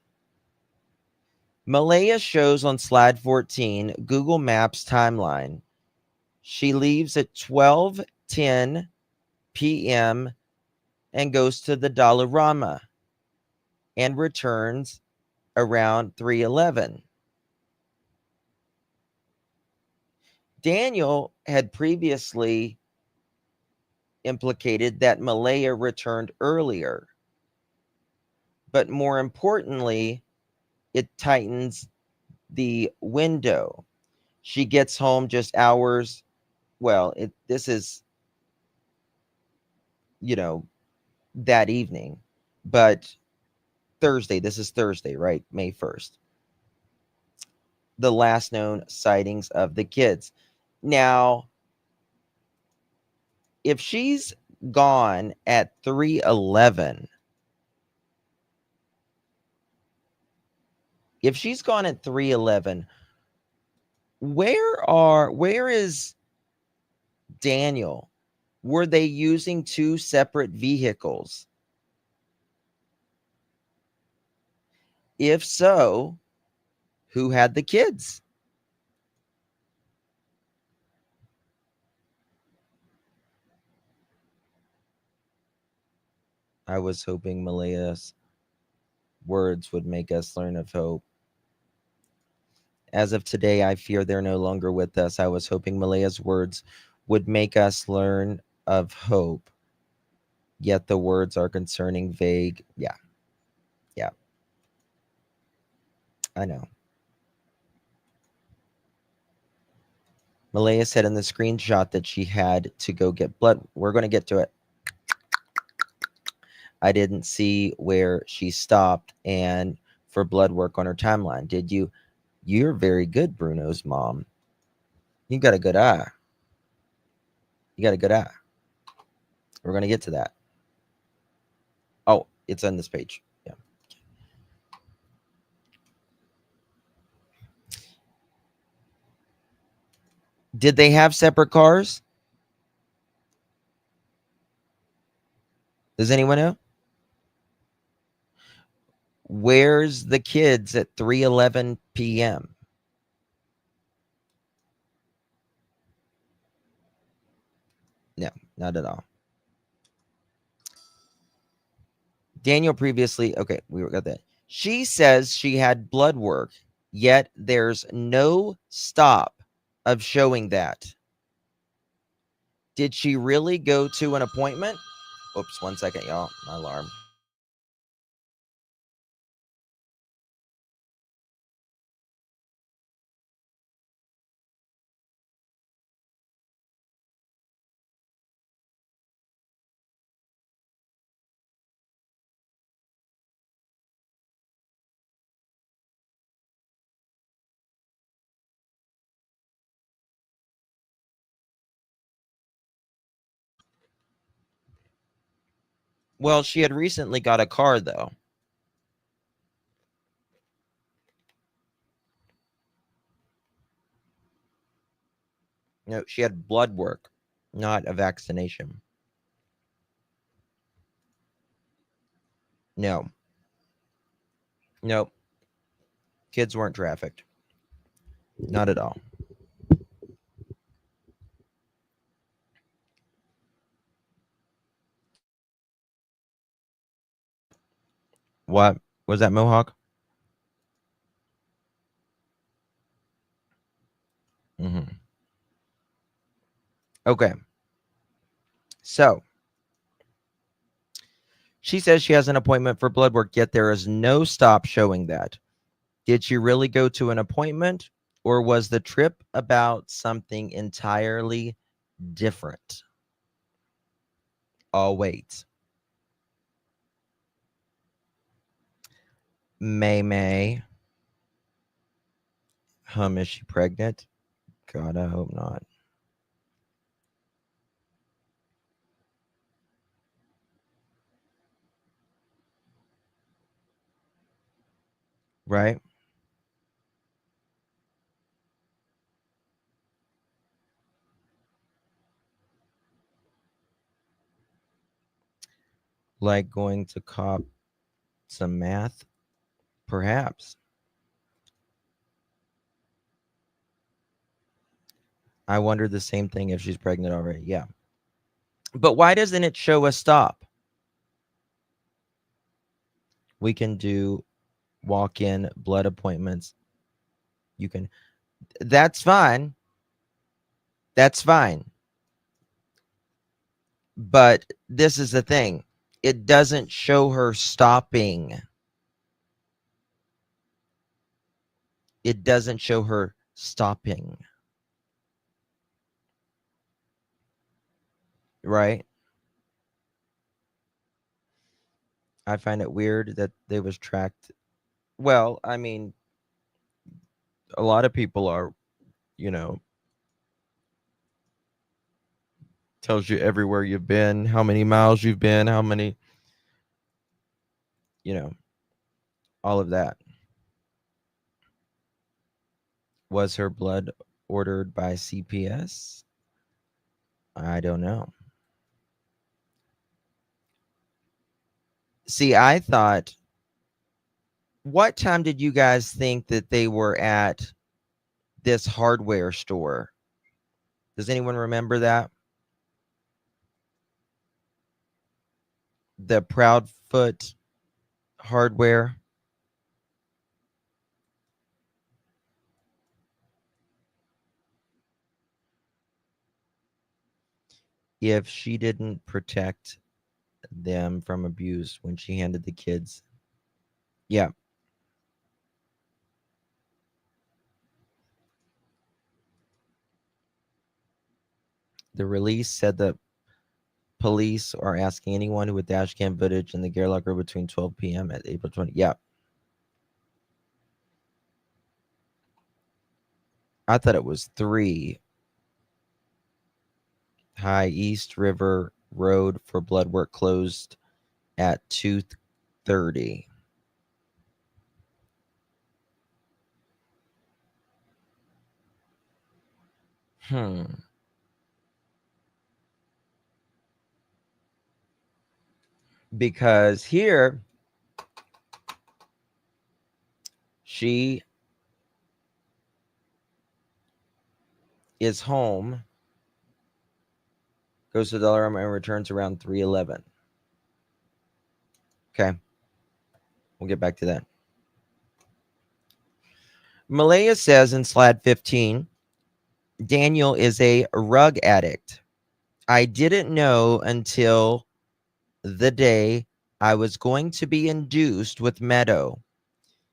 Malaya shows on slide 14 Google Maps timeline. She leaves at 12:10 p.m. and goes to the Dollarama and returns around 3:11. Daniel had previously implicated that Malaya returned earlier. But more importantly, it tightens the window. She gets home just hours. Well, this is, that evening. But Thursday, this is Thursday, right? May 1st. The last known sightings of the kids. Now, if she's gone at 3:11, where is Daniel? Were they using two separate vehicles? If so, who had the kids? I was hoping Malaya's words would make us learn of hope. As of today, I fear they're no longer with us. I was hoping Malaya's words would make us learn of hope. Yet the words are concerning, vague. Yeah. I know. Malaya said in the screenshot that she had to go get blood. We're going to get to it. I didn't see where she stopped and for blood work on her timeline. Did you? You're very good, Bruno's mom. You got a good eye. You got a good eye. We're going to get to that. Oh, it's on this page. Yeah. Did they have separate cars? Does anyone know? Where's the kids at 3:11 p.m.? No, not at all. Daniel previously, okay, we got that. She says she had blood work, yet there's no stop of showing that. Did she really go to an appointment? Oops, 1 second, y'all. My alarm. Well, she had recently got a car, though. No, she had blood work, not a vaccination. No. Nope. Kids weren't trafficked. Not at all. What? Was that Mohawk? Mm-hmm. Okay. So, she says she has an appointment for blood work, yet there is no stop showing that. Did she really go to an appointment, or was the trip about something entirely different? I'll wait. May. Is she pregnant? God, I hope not. Right? Like going to cop some math? Perhaps. I wonder the same thing if she's pregnant already. Yeah. But why doesn't it show a stop? We can do walk-in blood appointments. You can. That's fine. That's fine. But this is the thing. It doesn't show her stopping. It doesn't show her stopping. Right? I find it weird that they was tracked. Well, I mean, a lot of people are, you know, tells you everywhere you've been, how many miles you've been, how many, you know, all of that. Was her blood ordered by CPS? I don't know. See, I thought, what time did you guys think that they were at this hardware store? Does anyone remember that? The Proudfoot hardware? If she didn't protect them from abuse when she handed the kids. Yeah. The release said that police are asking anyone with dash cam footage in the Gerlach Road between 12 p.m. at April 20. Yeah. I thought it was 3. High East River Road for blood work closed at 2:30. Because here she is home, goes to the dollar and returns around 3:11. Okay. We'll get back to that. Malaya says in slide 15, Daniel is a rug addict. I didn't know until the day I was going to be induced with Meadow.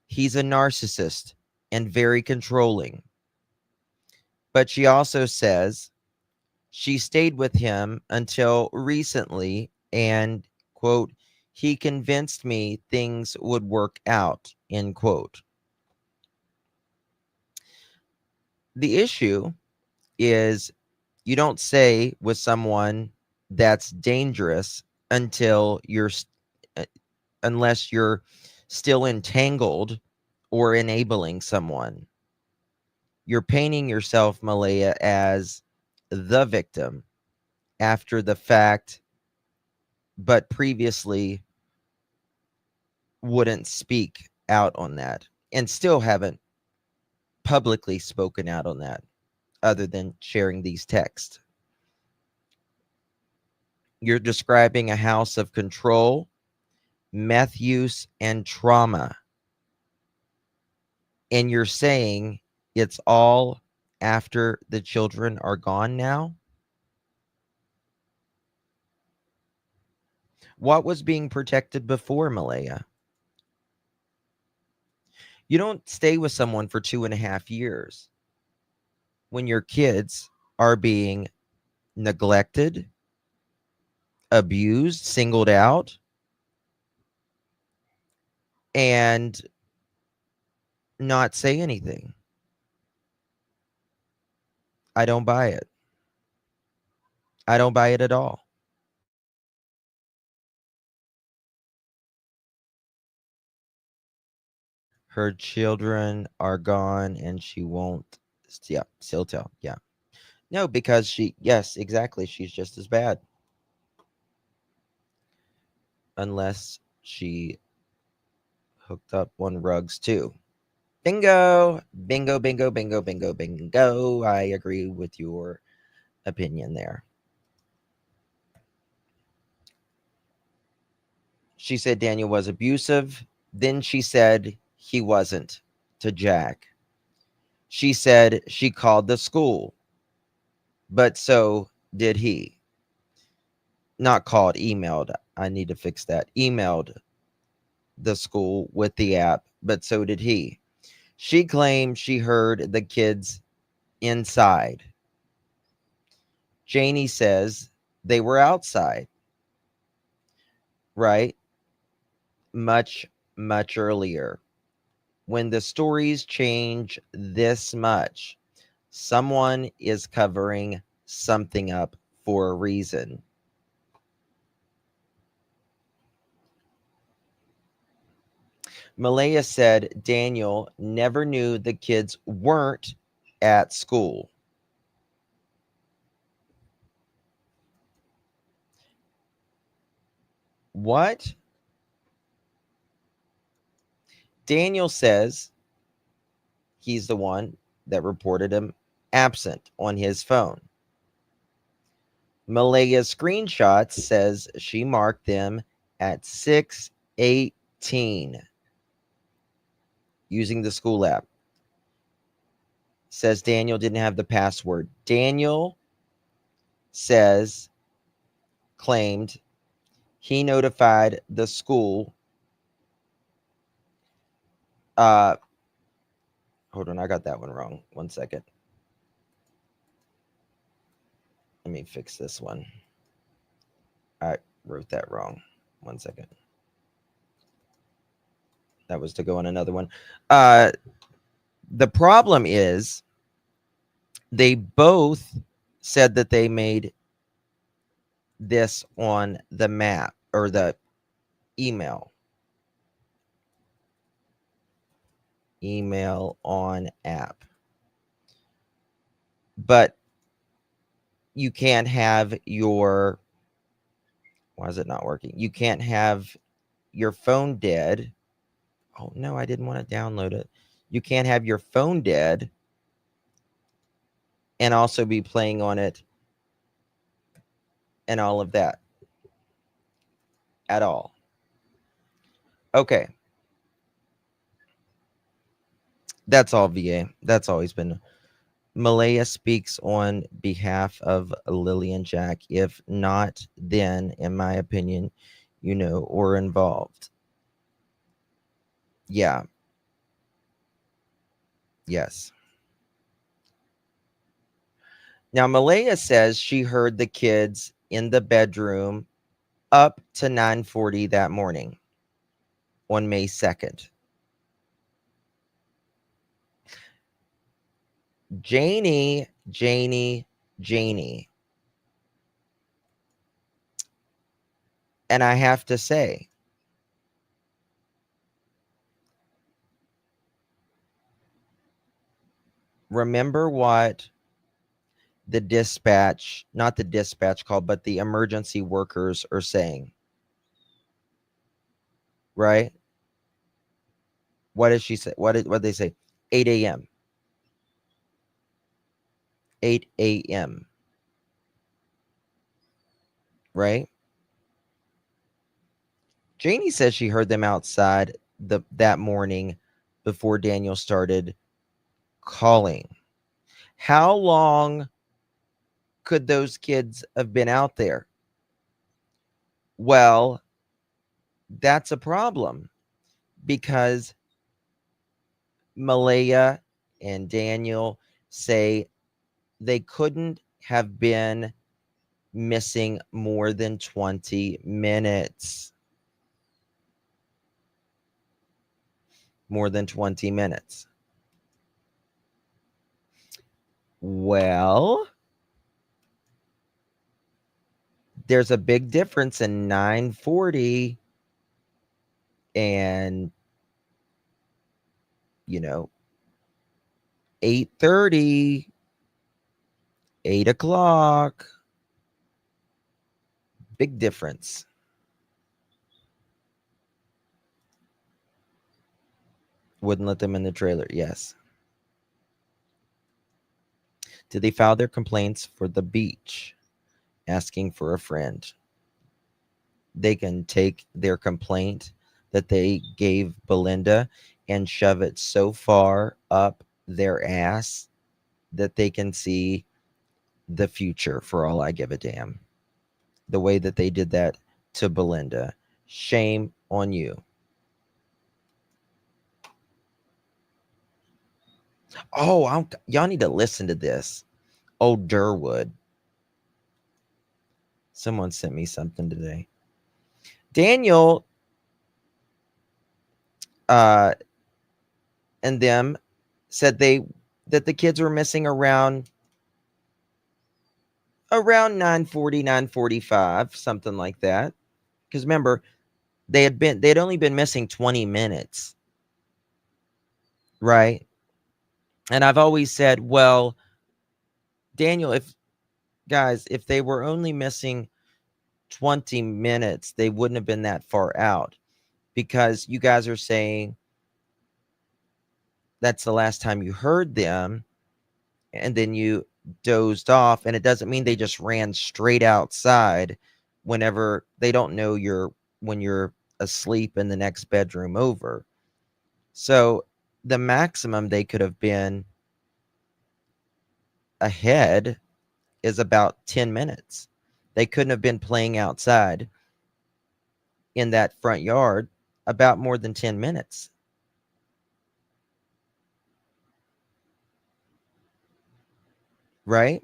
He's a narcissist and very controlling. But she also says she stayed with him until recently and, quote, he convinced me things would work out, end quote. The issue is you don't stay with someone that's dangerous until unless you're still entangled or enabling someone. You're painting yourself, Malaya, as the victim after the fact, but previously wouldn't speak out on that and still haven't publicly spoken out on that other than sharing these texts. You're describing a house of control, meth use, and trauma. And you're saying it's all after the children are gone now? What was being protected before, Malaya? You don't stay with someone for 2.5 years when your kids are being neglected, abused, singled out, and not say anything. I don't buy it. I don't buy it at all. Her children are gone and she won't, yeah, still tell. Yeah. No, because yes, exactly. She's just as bad. Unless she hooked up on rugs too. Bingo, bingo, bingo, bingo, bingo, bingo. I agree with your opinion there. She said Daniel was abusive. Then she said he wasn't to Jack. She said she called the school, but so did he. Not called, emailed. I need to fix that. Emailed the school with the app, but so did he. She claimed she heard the kids inside. Janie says they were outside, right? Much, much earlier. When the stories change this much, someone is covering something up for a reason. Malaya said Daniel never knew the kids weren't at school. What? Daniel says he's the one that reported him absent on his phone. Malaya's screenshot says she marked them at 6:18 using the school app. Says Daniel didn't have the password. Daniel claimed he notified the school. Hold on, I got that one wrong. 1 second. Let me fix this one. I wrote that wrong. 1 second. That was to go on another one. The problem is They both said that they made this on the map or the email on app. But you can't have your, why is it not working? You can't have your phone dead. Oh no, I didn't want to download it. You can't have your phone dead and also be playing on it and all of that at all. Okay. That's all, VA. That's always been. Malaya speaks on behalf of Lilly and Jack. If not, then, in my opinion, or involved. Yeah. Yes. Now, Malaya says she heard the kids in the bedroom up to 9:40 that morning on May 2nd. Janie. And I have to say, remember what the dispatch, not the dispatch call, but the emergency workers are saying, right? What did she say? What did they say? 8 a.m. 8 a.m. Right? Janie says she heard them outside that morning before Daniel started calling. How long could those kids have been out there? Well, that's a problem because Malaya and Daniel say they couldn't have been missing more than 20 minutes. More than 20 minutes. Well, there's a big difference in 9:40 and 8:30, 8 o'clock. Big difference. Wouldn't let them in the trailer. Yes. Did they file their complaints for the beach? Asking for a friend. They can take their complaint that they gave Belinda and shove it so far up their ass that they can see the future for all I give a damn. The way that they did that to Belinda. Shame on you. Oh, y'all need to listen to this. Oh, Durwood. Someone sent me something today. Daniel and them said that the kids were missing around 9:40, 9:45, something like that. Because remember, they'd only been missing 20 minutes. Right? And I've always said, well, Daniel, if they were only missing 20 minutes, they wouldn't have been that far out, because you guys are saying that's the last time you heard them and then you dozed off, and it doesn't mean they just ran straight outside whenever they don't know when you're asleep in the next bedroom over. So the maximum they could have been ahead is about 10 minutes. They couldn't have been playing outside in that front yard about more than 10 minutes. Right?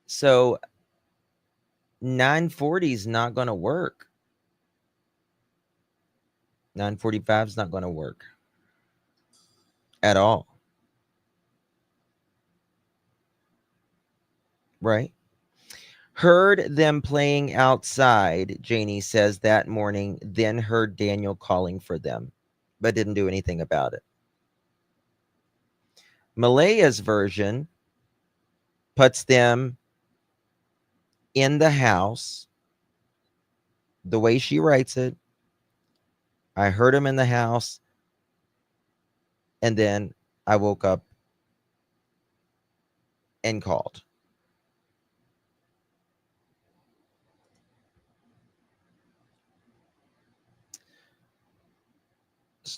So 9:40 is not going to work. 9:45 is not going to work at all. right? Heard them playing outside, Janie says that morning, then heard Daniel calling for them, but didn't do anything about it. Malaya's version puts them in the house the way she writes it. I heard him in the house, and then I woke up and called.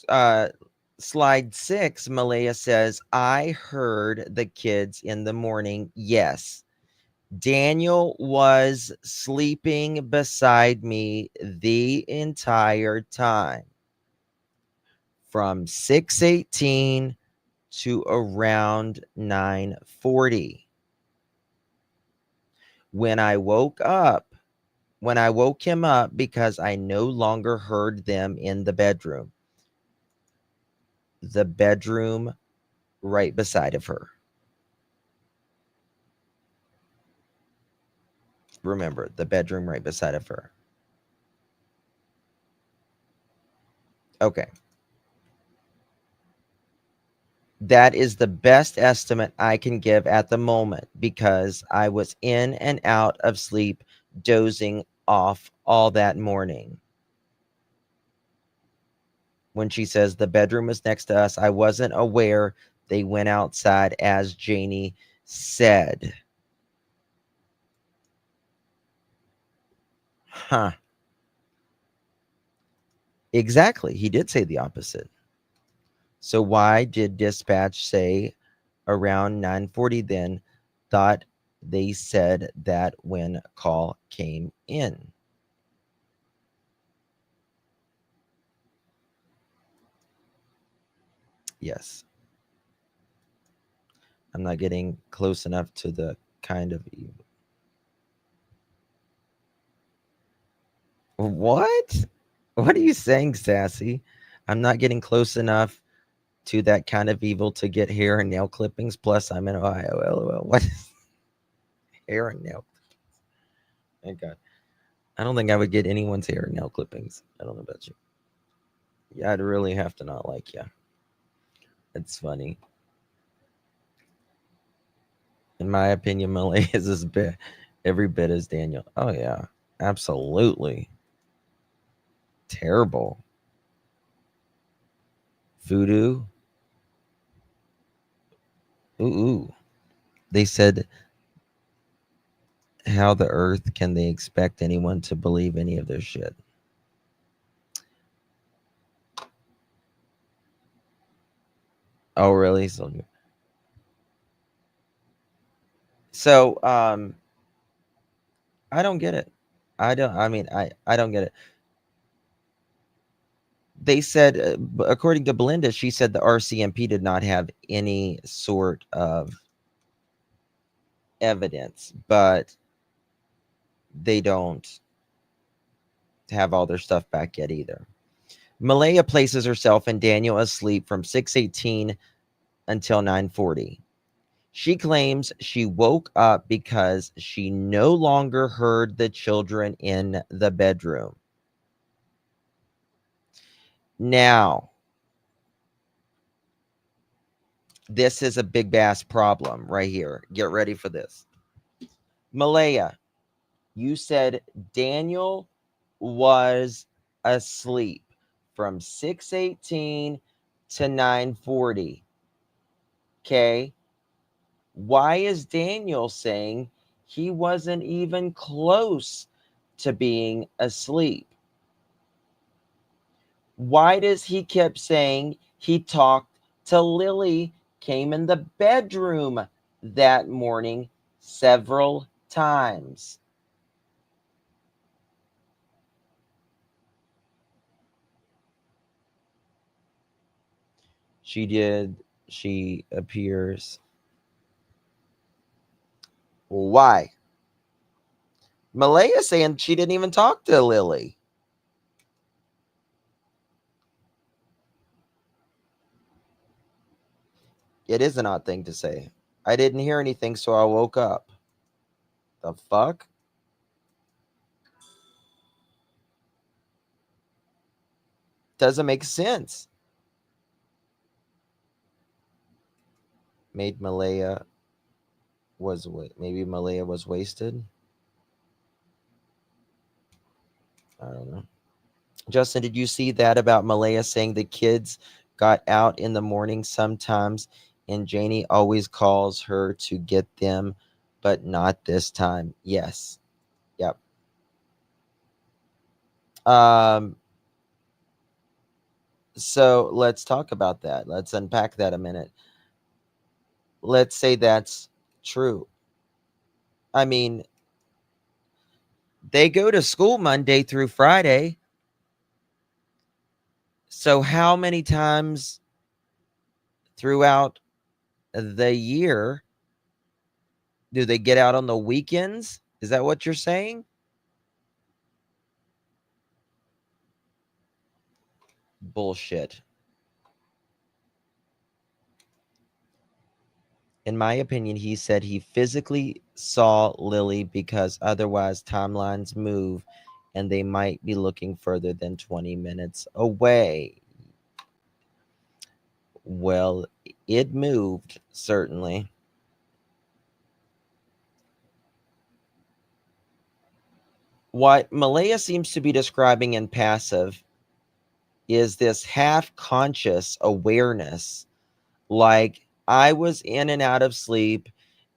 Uh, slide 6, Malaya says, I heard the kids in the morning. Yes. Daniel was sleeping beside me the entire time from 6:18 to around 9:40. When I woke him up because I no longer heard them in the bedroom right beside of her. Remember, the bedroom right beside of her. Okay. That is the best estimate I can give at the moment because I was in and out of sleep, dozing off all that morning. When she says the bedroom was next to us, I wasn't aware they went outside, as Janie said. Huh. Exactly. He did say the opposite. So why did dispatch say around 9:40 then? Thought they said that when call came in. Yes. I'm not getting close enough to the kind of evil. What? What are you saying, Sassy? I'm not getting close enough to that kind of evil to get hair and nail clippings. Plus, I'm in Ohio. LOL. What is hair and nail? Thank God. I don't think I would get anyone's hair and nail clippings. I don't know about you. Yeah, I'd really have to not like you. It's funny. In my opinion, Malay is as bit every bit as Daniel. Oh yeah, absolutely. Terrible. Voodoo. Ooh. They said, how the earth can they expect anyone to believe any of their shit? Oh, really? So, I don't get it. I don't get it. They said, according to Belinda, she said the RCMP did not have any sort of evidence, but they don't have all their stuff back yet either. Malaya places herself and Daniel asleep from 6:18 until 9:40. She claims she woke up because she no longer heard the children in the bedroom. Now, this is a big bass problem right here. Get ready for this. Malaya, you said Daniel was asleep from 6:18 to 9:40. Okay. Why is Daniel saying he wasn't even close to being asleep? Why does he keep saying he talked to Lilly, came in the bedroom that morning several times? She did. She appears. Why? Malaya saying she didn't even talk to Lilly. It is an odd thing to say. I didn't hear anything, so I woke up. The fuck? Doesn't make sense. Maybe Malaya was wasted. I don't know. Justin, did you see that about Malaya saying the kids got out in the morning sometimes and Janie always calls her to get them, but not this time? Yes. Yep. So let's talk about that. Let's unpack that a minute. Let's say that's true. I mean, they go to school Monday through Friday. So how many times throughout the year do they get out on the weekends? Is that what you're saying? Bullshit. In my opinion, he said he physically saw Lily because otherwise timelines move and they might be looking further than 20 minutes away. Well, it moved, certainly. What Malaya seems to be describing in passive is this half-conscious awareness, like I was in and out of sleep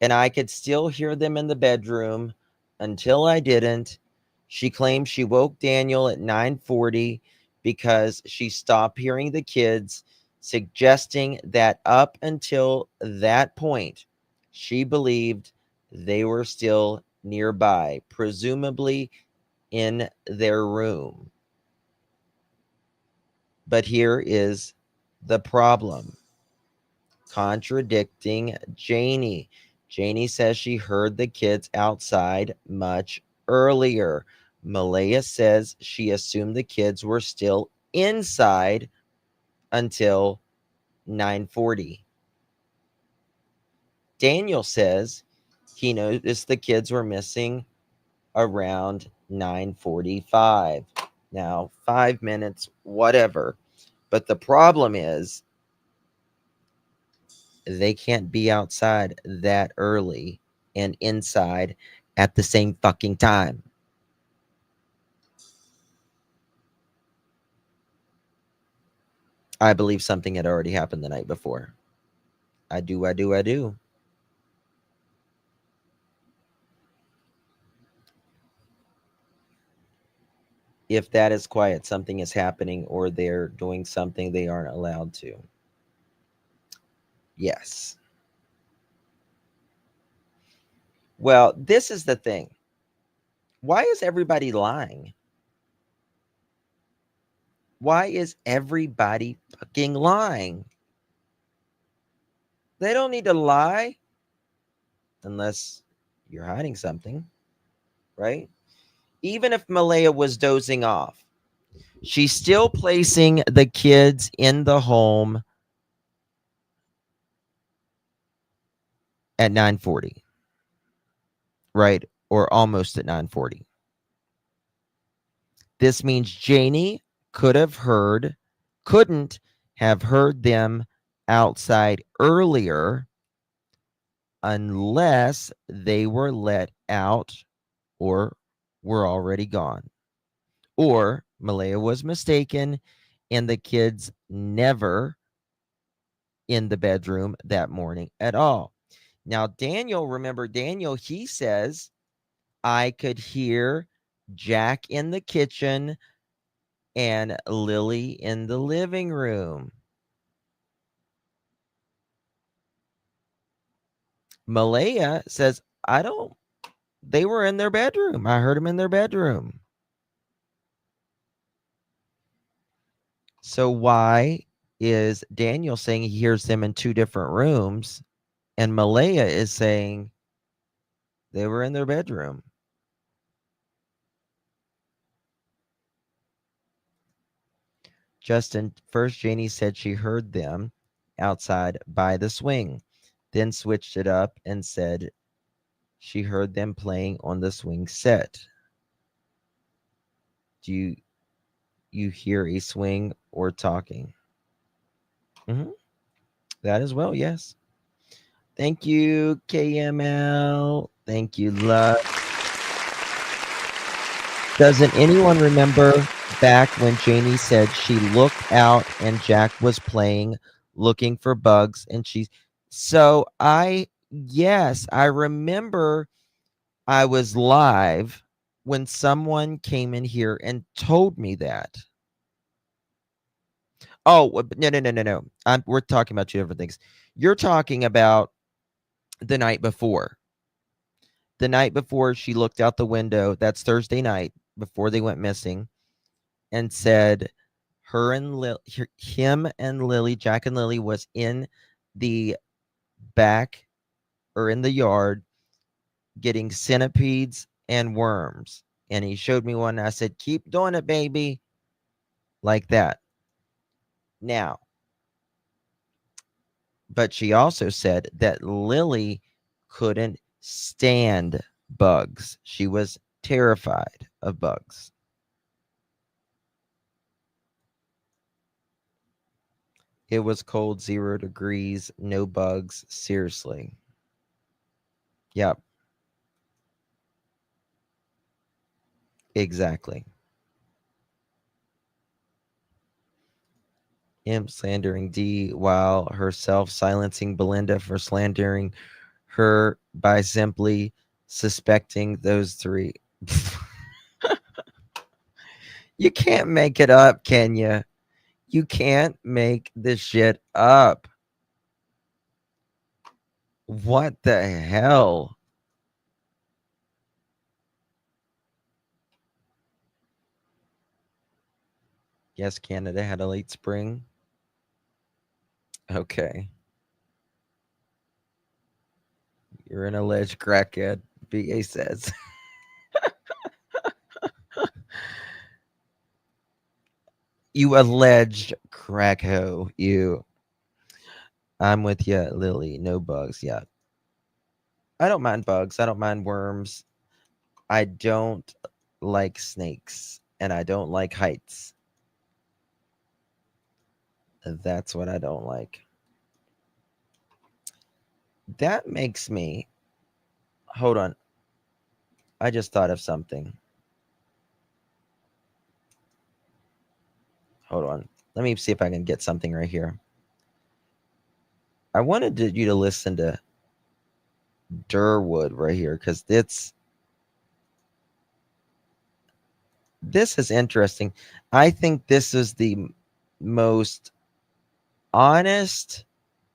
and I could still hear them in the bedroom until I didn't. She claims she woke Daniel at 9:40 because she stopped hearing the kids, suggesting that up until that point, she believed they were still nearby, presumably in their room. But here is the problem. Contradicting Janie. Janie says she heard the kids outside much earlier. Malaya says she assumed the kids were still inside until 9:40. Daniel says he noticed the kids were missing around 9:45. Now, 5 minutes, whatever. But the problem is they can't be outside that early and inside at the same fucking time. I believe something had already happened the night before. I do. If that is quiet, something is happening or they're doing something they aren't allowed to. Yes. Well, this is the thing. Why is everybody lying? Why is everybody fucking lying? They don't need to lie unless you're hiding something, right? Even if Malaya was dozing off, she's still placing the kids in the home at 9:40, right? Or almost at 9:40. This means Janie couldn't have heard them outside earlier unless they were let out or were already gone. Or Malaya was mistaken and the kids never in the bedroom that morning at all. Now, Daniel, remember Daniel, he says, I could hear Jack in the kitchen and Lily in the living room. Malaya says, they were in their bedroom. I heard them in their bedroom. So why is Daniel saying he hears them in two different rooms and Malaya is saying they were in their bedroom? Justin, first Janie said she heard them outside by the swing, then switched it up and said she heard them playing on the swing set. Do you hear a swing or talking? That as well, yes. Thank you, KML. Thank you, love. Doesn't anyone remember back when Janie said she looked out and Jack was playing, looking for bugs, and yes, I remember I was live when someone came in here and told me that. Oh, no. We're talking about two different things. You're talking about the night before. The night before she looked out the window, that's Thursday night before they went missing, and said him and Lily, Jack and Lily, was in the back or in the yard getting centipedes and worms. And he showed me one. And I said, keep doing it, baby. Like that. Now, but she also said that Lily couldn't stand bugs. She was terrified of bugs. It was cold, 0 degrees, no bugs. Seriously. Yep. Exactly. Imp slandering D while herself silencing Belinda for slandering her by simply suspecting those three. You can't make it up, can you? You can't make this shit up. What the hell? Yes, Canada had a late spring. Okay. You're an alleged crackhead, BA says. You alleged crackho, you. I'm with you, Lily. No bugs. Yeah. I don't mind bugs. I don't mind worms. I don't like snakes. And I don't like heights. That's what I don't like. That makes me. Hold on. I just thought of something. Hold on. Let me see if I can get something right here. I wanted you to listen to Durwood right here because this is interesting. I think this is the most honest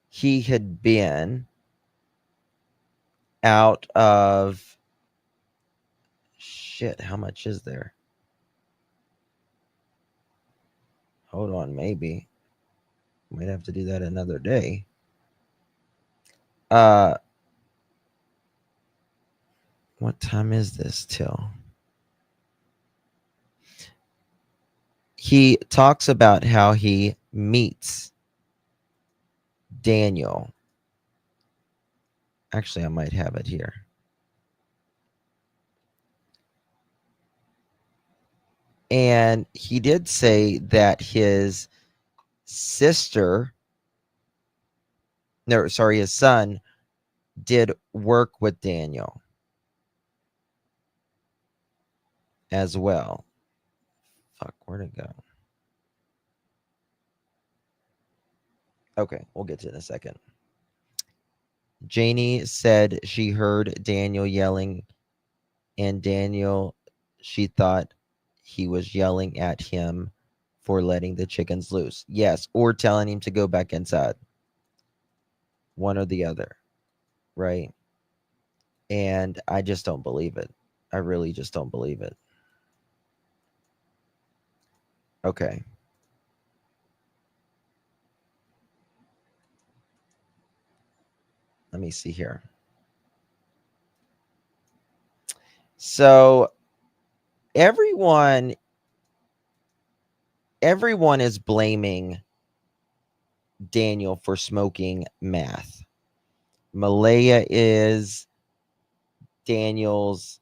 he had been out of shit. How much is there? Hold on, maybe. Might have to do that another day. What time is this till? He talks about how he meets Daniel. Actually, I might have it here. And he did say that his son did work with Daniel as well. Fuck, where'd it go? Okay, we'll get to it in a second. Janie said she heard Daniel yelling, and Daniel, she thought he was yelling at him for letting the chickens loose. Yes, or telling him to go back inside. One or the other, right? And I just don't believe it. I really just don't believe it. Okay. Let me see here. So everyone is blaming Daniel for smoking meth. Malaya is, Daniel's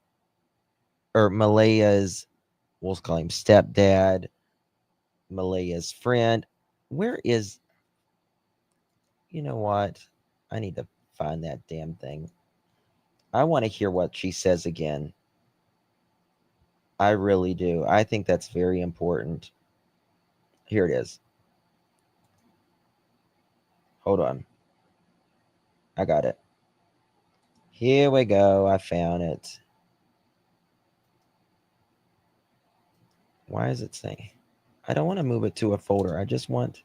or Malaya's, we'll call him stepdad, Malaya's friend. Where is, you know what? I need to find that damn thing. I want to hear what she says again. I really do. I think that's very important. Here it is. Hold on. I got it. Here we go. I found it. Why is it saying? I don't want to move it to a folder. I just want.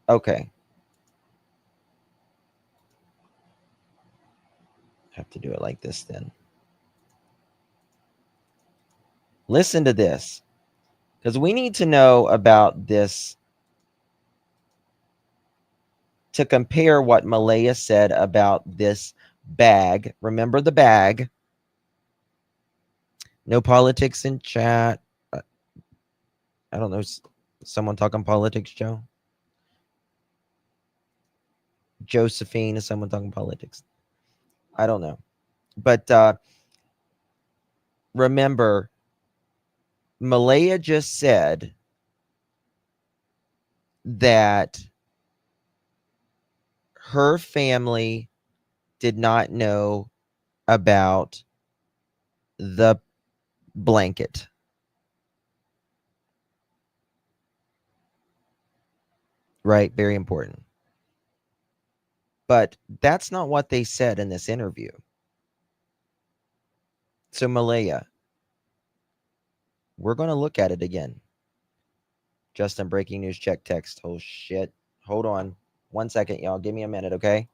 Okay. Have to do it like this then. Listen to this, because we need to know about this to compare what Malaya said about this bag. Remember the bag. No politics in chat. I don't know. Someone talking politics, Joe? Josephine, is someone talking politics? I don't know. But remember, Malaya just said that her family did not know about the blanket. Right? Very important. But that's not what they said in this interview. So, Malaya, we're going to look at it again. Justin, breaking news, check text. Oh, shit. Hold on. 1 second, y'all. Give me a minute, okay?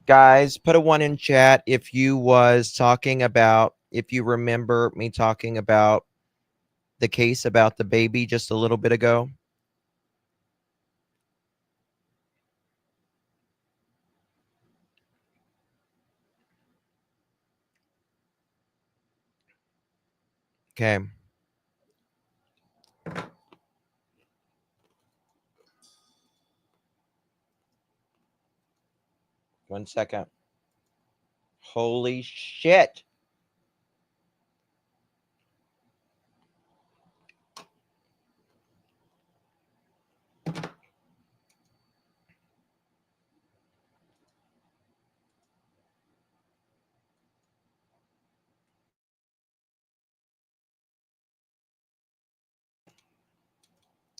Guys, put a 1 in chat if you was talking about, if you remember me talking about the case about the baby just a little bit ago. Okay. One second. Holy shit.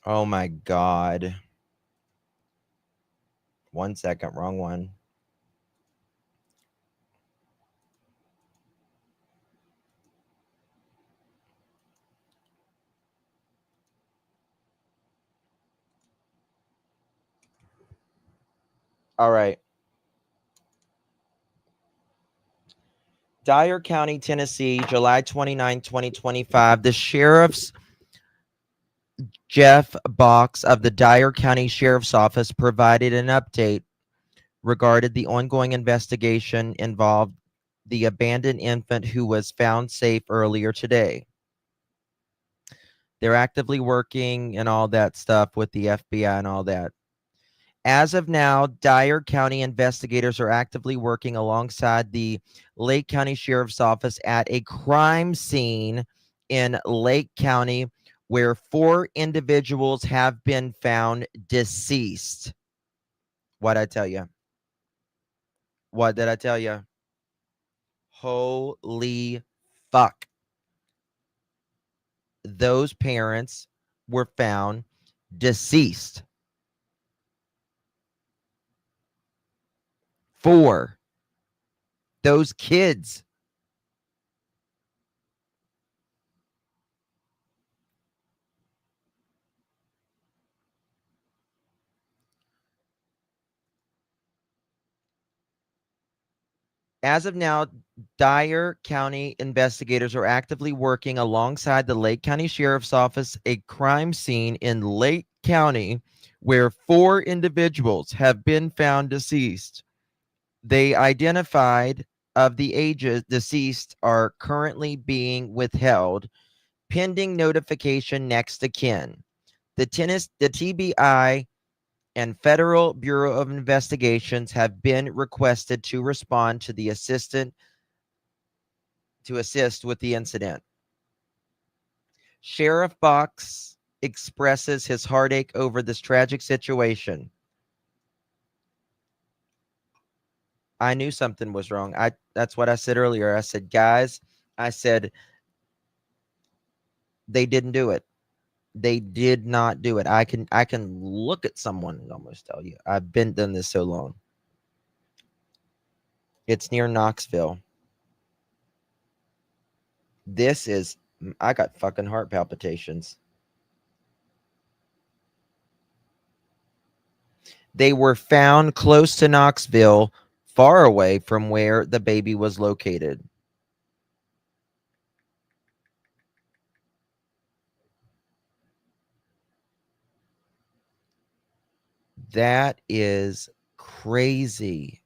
Oh my God. 1 second, wrong one. All right. Dyer County, Tennessee, July 29, 2025. The sheriff's Jeff Box of the Dyer County Sheriff's Office provided an update regarding the ongoing investigation involved the abandoned infant who was found safe earlier today. They're actively working and all that stuff with the FBI and all that. As of now, Dyer County investigators are actively working alongside the Lake County Sheriff's Office at a crime scene in Lake County where 4 individuals have been found deceased. What'd I tell you? What did I tell you? Holy fuck. Those parents were found deceased. 4. Those kids. As of now, Dyer County investigators are actively working alongside the Lake County Sheriff's Office, a crime scene in Lake County where 4 individuals have been found deceased. They identified of the ages deceased are currently being withheld pending notification next of kin. The TBI and Federal Bureau of Investigations have been requested to respond to the assist with the incident. Sheriff Box expresses his heartache over this tragic situation. I knew something was wrong. That's what I said earlier. I said, guys, I said they didn't do it. They did not do it. I can look at someone and almost tell you. I've been done this so long. It's near Knoxville. This is I got fucking heart palpitations. They were found close to Knoxville, far away from where the baby was located. That is crazy.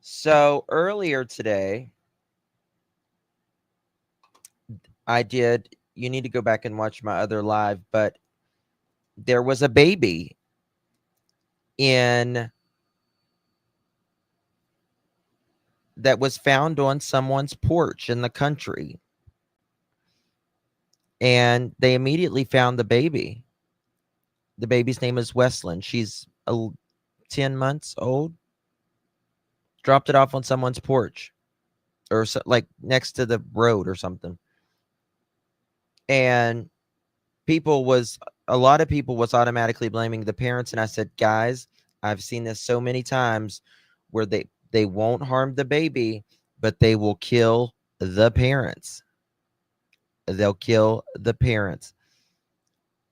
So earlier today, you need to go back and watch my other live, but there was a baby in that was found on someone's porch in the country. And they immediately found the baby. The baby's name is Westland. She's 10 months old. Dropped it off on someone's porch or like next to the road or something. And a lot of people was automatically blaming the parents. And I said, guys, I've seen this so many times where they won't harm the baby, but they will kill the parents. They'll kill the parents.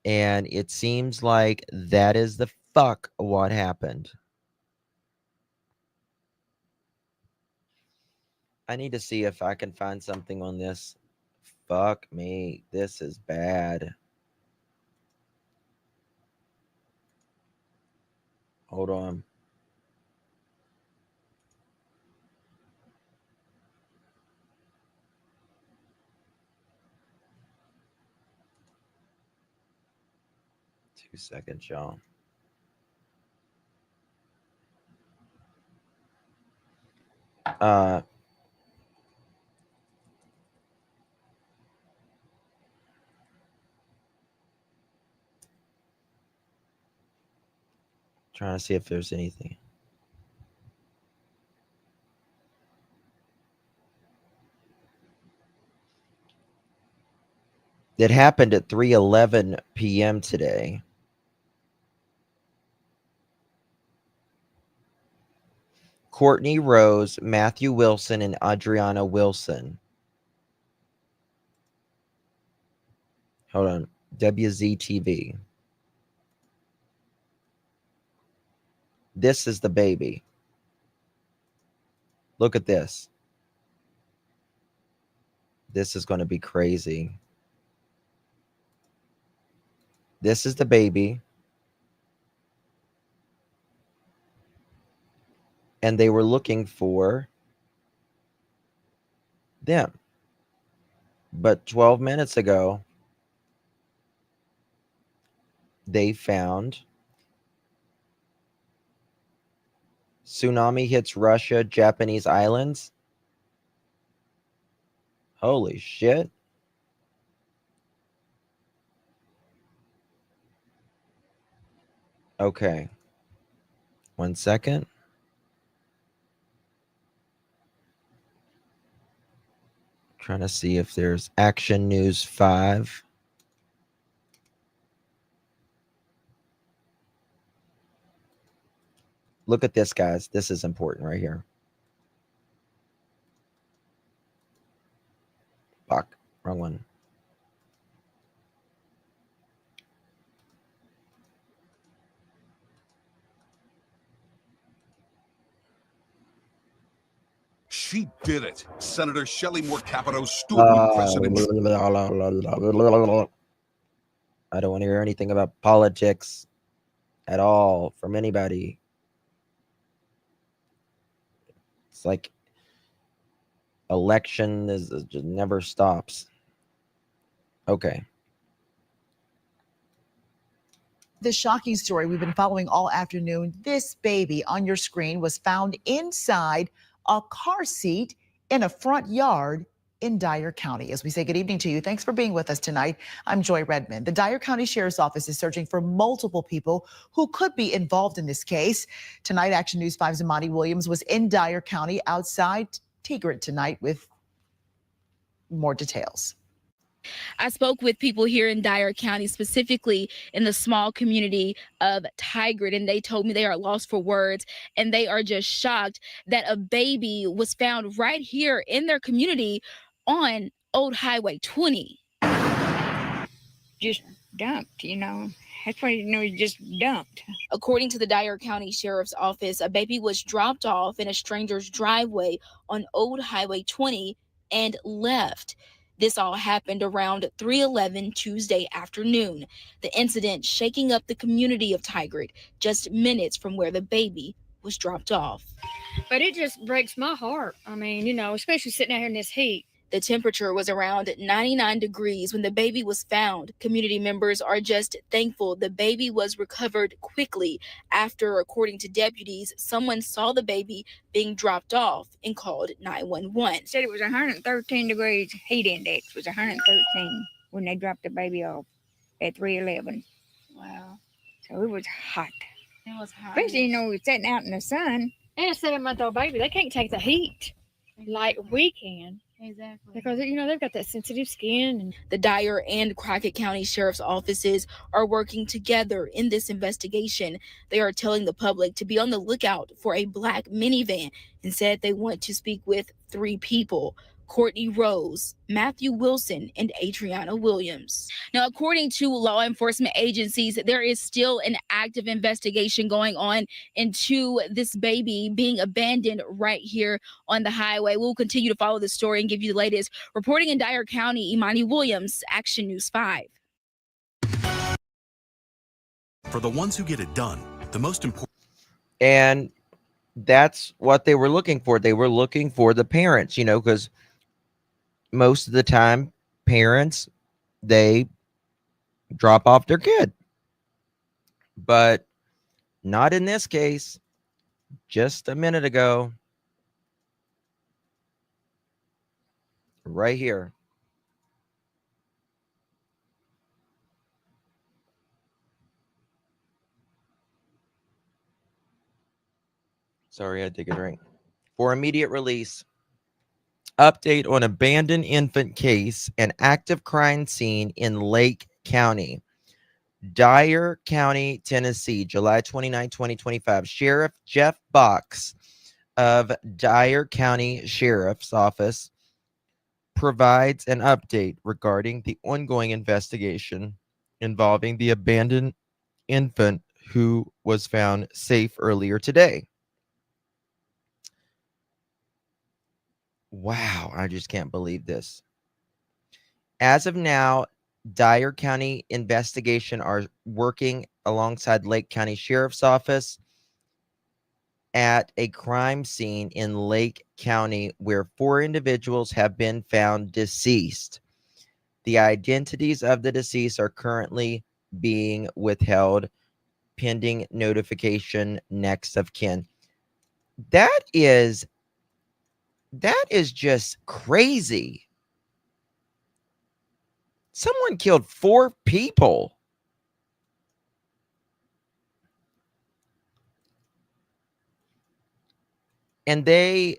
And it seems like that is the fuck what happened. I need to see if I can find something on this. Fuck me. This is bad. Hold on. Two seconds, y'all. Trying to see if there's anything. It happened at 3:11 p.m. today. Courtney Rose, Matthew Wilson, and Adriana Wilson. Hold on. WZTV. This is the baby. Look at this. This is going to be crazy. This is the baby. And they were looking for them. But 12 minutes ago, they found tsunami hits Russia, Japanese islands. Holy shit. Okay. 1 second. Trying to see if there's Action News 5. Look at this, guys. This is important right here. Fuck. Wrong one. She did it. Senator Shelley Moore Capito stood with President I don't want to hear anything about politics at all from anybody. It's like election is just never stops. Okay. This shocking story we've been following all afternoon. This baby on your screen was found inside a car seat in a front yard in Dyer County. As we say good evening to you, thanks for being with us tonight. I'm Joy Redmond. The Dyer County Sheriff's Office is searching for multiple people who could be involved in this case. Tonight, Action News 5's Imani Williams was in Dyer County outside Tigard tonight with more details. I spoke with people here in Dyer County, specifically in the small community of Tigard, and they told me they are lost for words, and they are just shocked that a baby was found right here in their community on Old Highway 20. Just dumped, That's what just dumped. According to the Dyer County Sheriff's Office, a baby was dropped off in a stranger's driveway on Old Highway 20 and left. This all happened around 3:11 Tuesday afternoon. The incident shaking up the community of Tigard, just minutes from where the baby was dropped off. But it just breaks my heart. I mean, especially sitting out here in this heat. The temperature was around 99 degrees when the baby was found. Community members are just thankful the baby was recovered quickly after, according to deputies, someone saw the baby being dropped off and called 911. Said it was 113 degrees. Heat index was 113 when they dropped the baby off at 3:11. Wow. So it was hot. It was hot. Especially, sitting out in the sun. And a 7-month-old baby, they can't take the heat like we can. Exactly. Because, they've got that sensitive skin. And the Dyer and Crockett County Sheriff's offices are working together in this investigation. They are telling the public to be on the lookout for a black minivan and said they want to speak with 3 people: Courtney Rose, Matthew Wilson, and Adriana Williams. Now, according to law enforcement agencies, there is still an active investigation going on into this baby being abandoned right here on the highway. We'll continue to follow this story and give you the latest. Reporting in Dyer County, Imani Williams, Action News 5. For the ones who get it done, the most important. And that's what they were looking for. They were looking for the parents, because most of the time parents, they drop off their kid, but not in this case. Just a minute ago, right here, sorry, I had to take a drink. For immediate release, update on abandoned infant case and active crime scene in Lake County. Dyer County, Tennessee, July 29, 2025. Sheriff Jeff Box of Dyer County Sheriff's Office provides an update regarding the ongoing investigation involving the abandoned infant who was found safe earlier today. Wow, I just can't believe this. As of now, Dyer County investigation are working alongside Lake County Sheriff's Office at a crime scene in Lake County where 4 individuals have been found deceased. The identities of the deceased are currently being withheld pending notification next of kin. That is just crazy. Someone killed 4 people. And the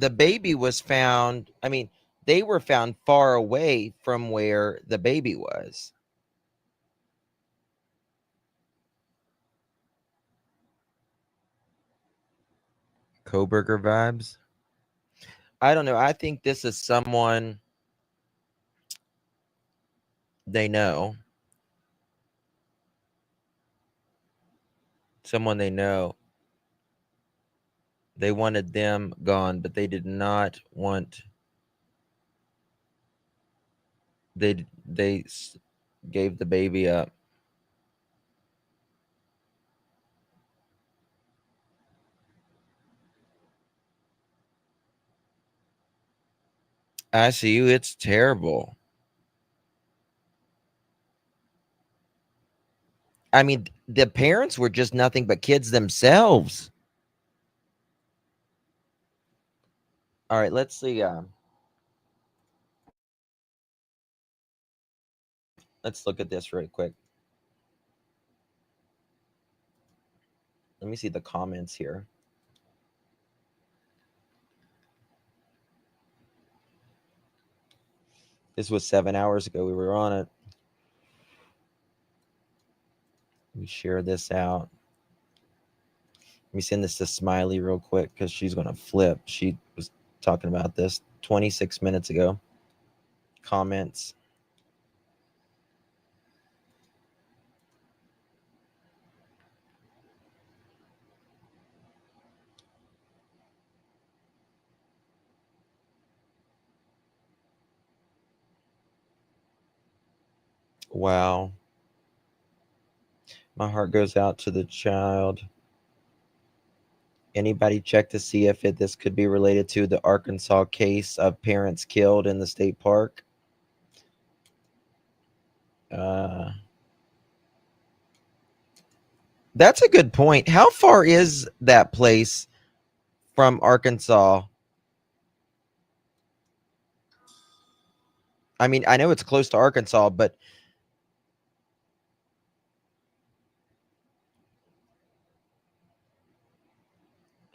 baby was found, I mean, they were found far away from where the baby was. Koberger vibes. I don't know. I think this is someone they know. Someone they know. They wanted them gone, but they did not want. They gave the baby up. I see you. It's terrible. I mean, the parents were just nothing but kids themselves. All right, let's see. Let's look at this really quick. Let me see the comments here. This was 7 hours ago. We were on it. Let me share this out. Let me send this to Smiley real quick because she's going to flip. She was talking about this 26 minutes ago. Comments. Wow. My heart goes out to the child. Anybody check to see if this could be related to the Arkansas case of parents killed in the state park? That's a good point. How far is that place from Arkansas? I mean, I know it's close to Arkansas, but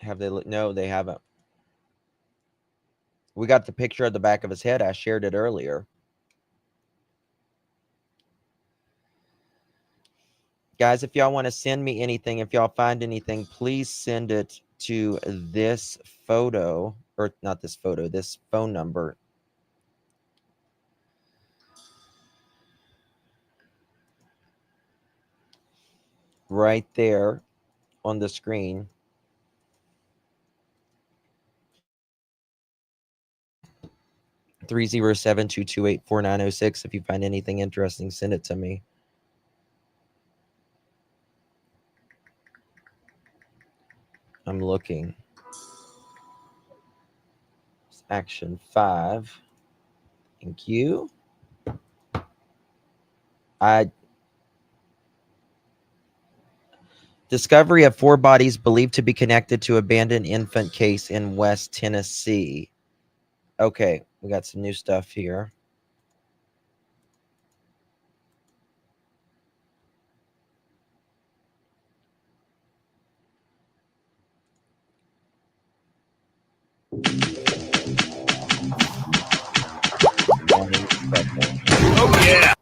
have they? No, they haven't. We got the picture of the back of his head. I shared it earlier. Guys, if y'all want to send me anything, if y'all find anything, please send it to this photo, or not this photo, this phone number. Right there on the screen. (307-228-4906). If you find anything interesting, send it to me. I'm looking. Action 5. Thank you. Discovery of 4 bodies believed to be connected to abandoned infant case in West Tennessee. Okay, we got some new stuff here. Oh, yeah.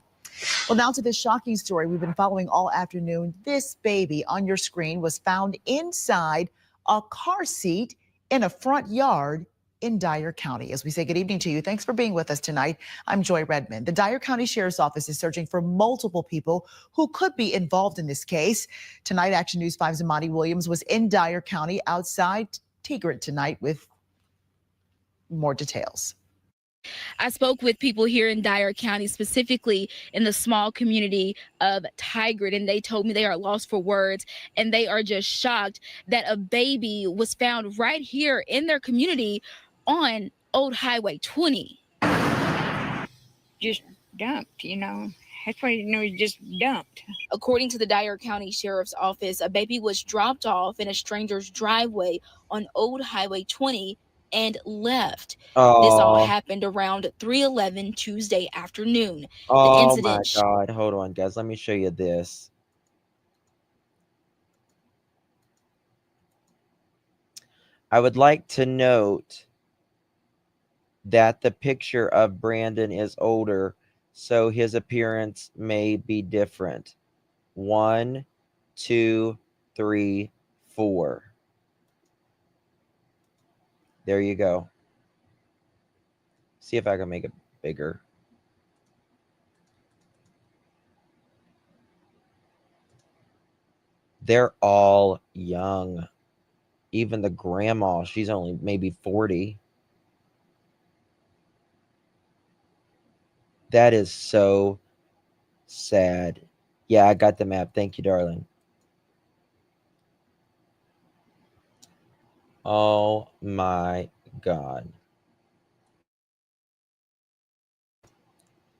Well, now to this shocking story we've been following all afternoon. This baby on your screen was found inside a car seat in a front yard in Dyer County. As we say good evening to you, thanks for being with us tonight. I'm Joy Redmond. The Dyer County Sheriff's Office is searching for multiple people who could be involved in this case. Tonight, Action News 5's Amani Williams was in Dyer County outside Tigard tonight with more details. I spoke with people here in Dyer County, specifically in the small community of Tigard, and they told me they are lost for words, and they are just shocked that a baby was found right here in their community on Old Highway 20. Just dumped, That's what just dumped. According to the Dyer County Sheriff's Office, a baby was dropped off in a stranger's driveway on Old Highway 20 and left. Oh. This all happened around 3:11 Tuesday afternoon. Oh my God. Hold on, guys. Let me show you this. I would like to note that the picture of Brandon is older, so his appearance may be different. 1, 2, 3, 4. There you go. See if I can make it bigger. They're all young. Even the grandma, she's only maybe 40. That is so sad. Yeah, I got the map. Thank you, darling. Oh my God.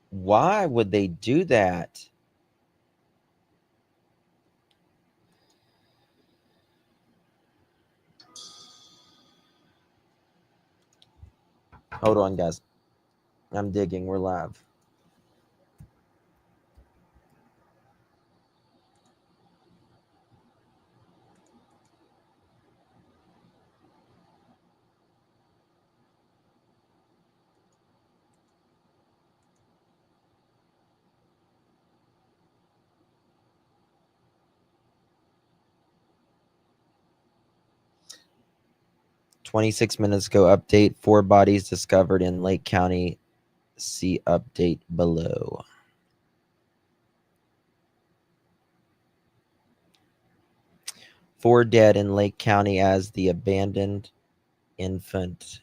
Why would they do that? Hold on, guys. I'm digging. We're live. "26 minutes ago, update. 4 bodies discovered in Lake County. See update below." "4 dead in Lake County as the abandoned infant."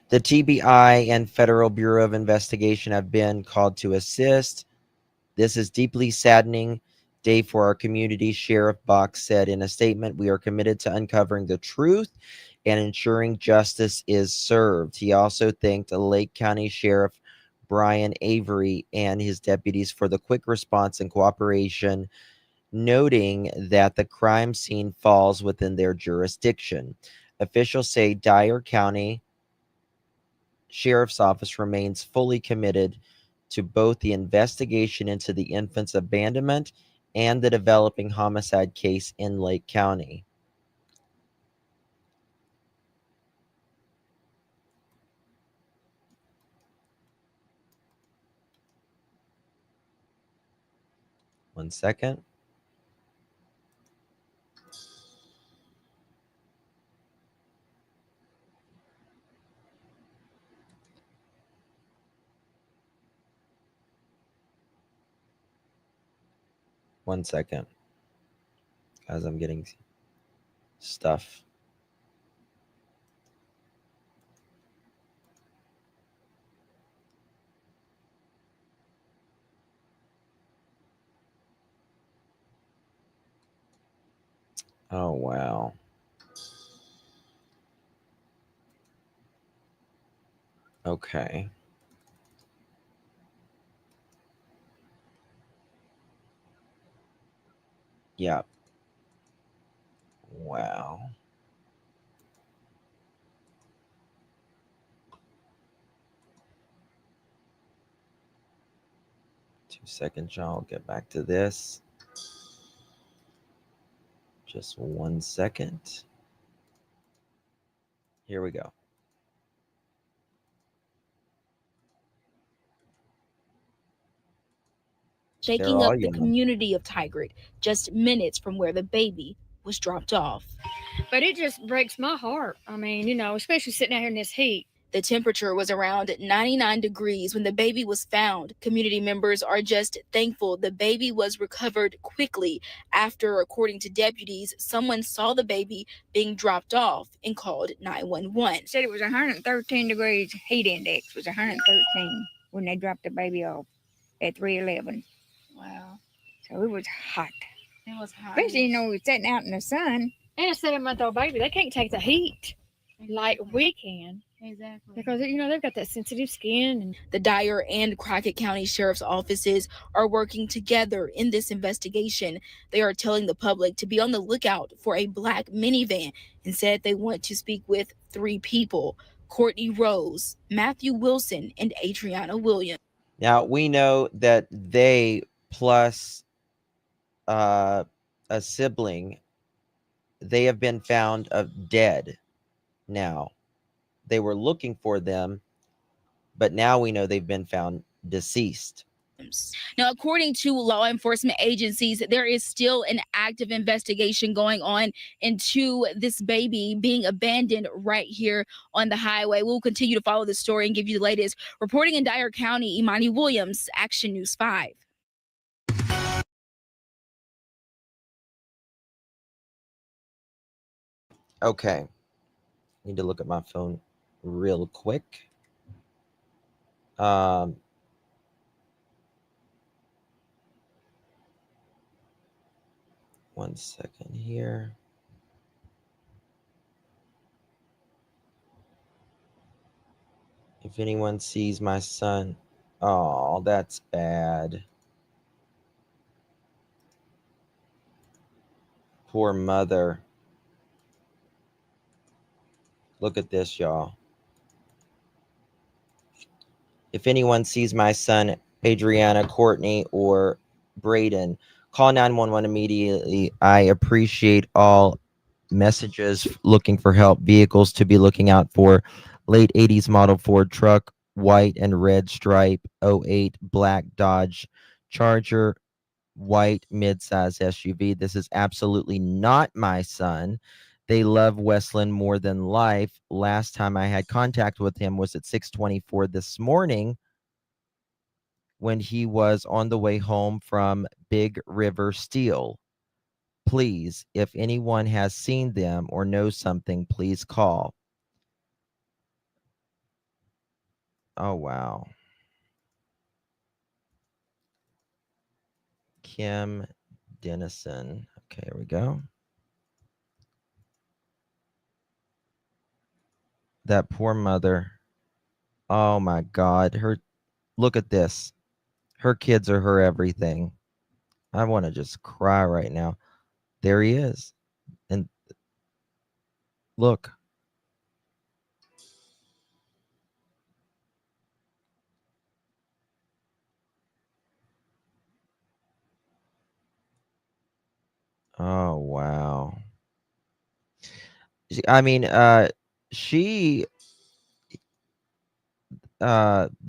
The TBI and Federal Bureau of Investigation have been called to assist. "This is deeply saddening day for our community," Sheriff Box said in a statement. "We are committed to uncovering the truth and ensuring justice is served." He also thanked Lake County Sheriff Brian Avery and his deputies for the quick response and cooperation, noting that the crime scene falls within their jurisdiction. Officials say Dyer County Sheriff's Office remains fully committed to both the investigation into the infant's abandonment and the developing homicide case in Lake County. One second. One second. As I'm getting stuff. Oh, wow. Okay. Yeah. Wow. 2 seconds, y'all. I'll get back to this. Just 1 second. Here we go. Shaking all up the young. community of Tigard, just minutes from where the baby was dropped off. But it just breaks my heart. I mean, you know, especially sitting out here in this heat. The temperature was around 99 degrees when the baby was found. Community members are just thankful the baby was recovered quickly after, according to deputies, someone saw the baby being dropped off and called 911. Said it was 113 degrees. Heat index was 113 when they dropped the baby off at 3:11. Wow. So it was hot. It was hot. Especially, you know, we're sitting out in the sun. And a 7-month-old baby, they can't take the heat like we can. Exactly. Because, you know, they've got that sensitive skin. And the Dyer and Crockett County Sheriff's offices are working together in this investigation. They are telling the public to be on the lookout for a black minivan and said they want to speak with 3 people: Courtney Rose, Matthew Wilson, and Adriana Williams. Now, we know that they plus a sibling. They have been found dead now. They were looking for them, but now we know they've been found deceased. Now, according to law enforcement agencies, there is still an active investigation going on into this baby being abandoned right here on the highway. We'll continue to follow this story and give you the latest. Reporting in Dyer County, Imani Williams, Action News 5. Okay. Need to look at my phone real quick. One second here. If anyone sees my son, oh, that's bad. Poor mother. Look at this, y'all. If anyone sees my son, Adriana, Courtney, or Braden, call 911 immediately. I appreciate all messages looking for help. Vehicles to be looking out for: late 80s model Ford truck, white and red stripe, 08 black Dodge Charger, white midsize SUV. This is absolutely not my son. They love Westland more than life. Last time I had contact with him was at 6:24 this morning when he was on the way home from Big River Steel. Please, if anyone has seen them or knows something, please call. Oh, wow. Kim Dennison. Okay, here we go. That poor mother. Oh my God. Look at this. Her kids are her everything. I want to just cry right now. There he is. And look. Oh, wow. I mean, the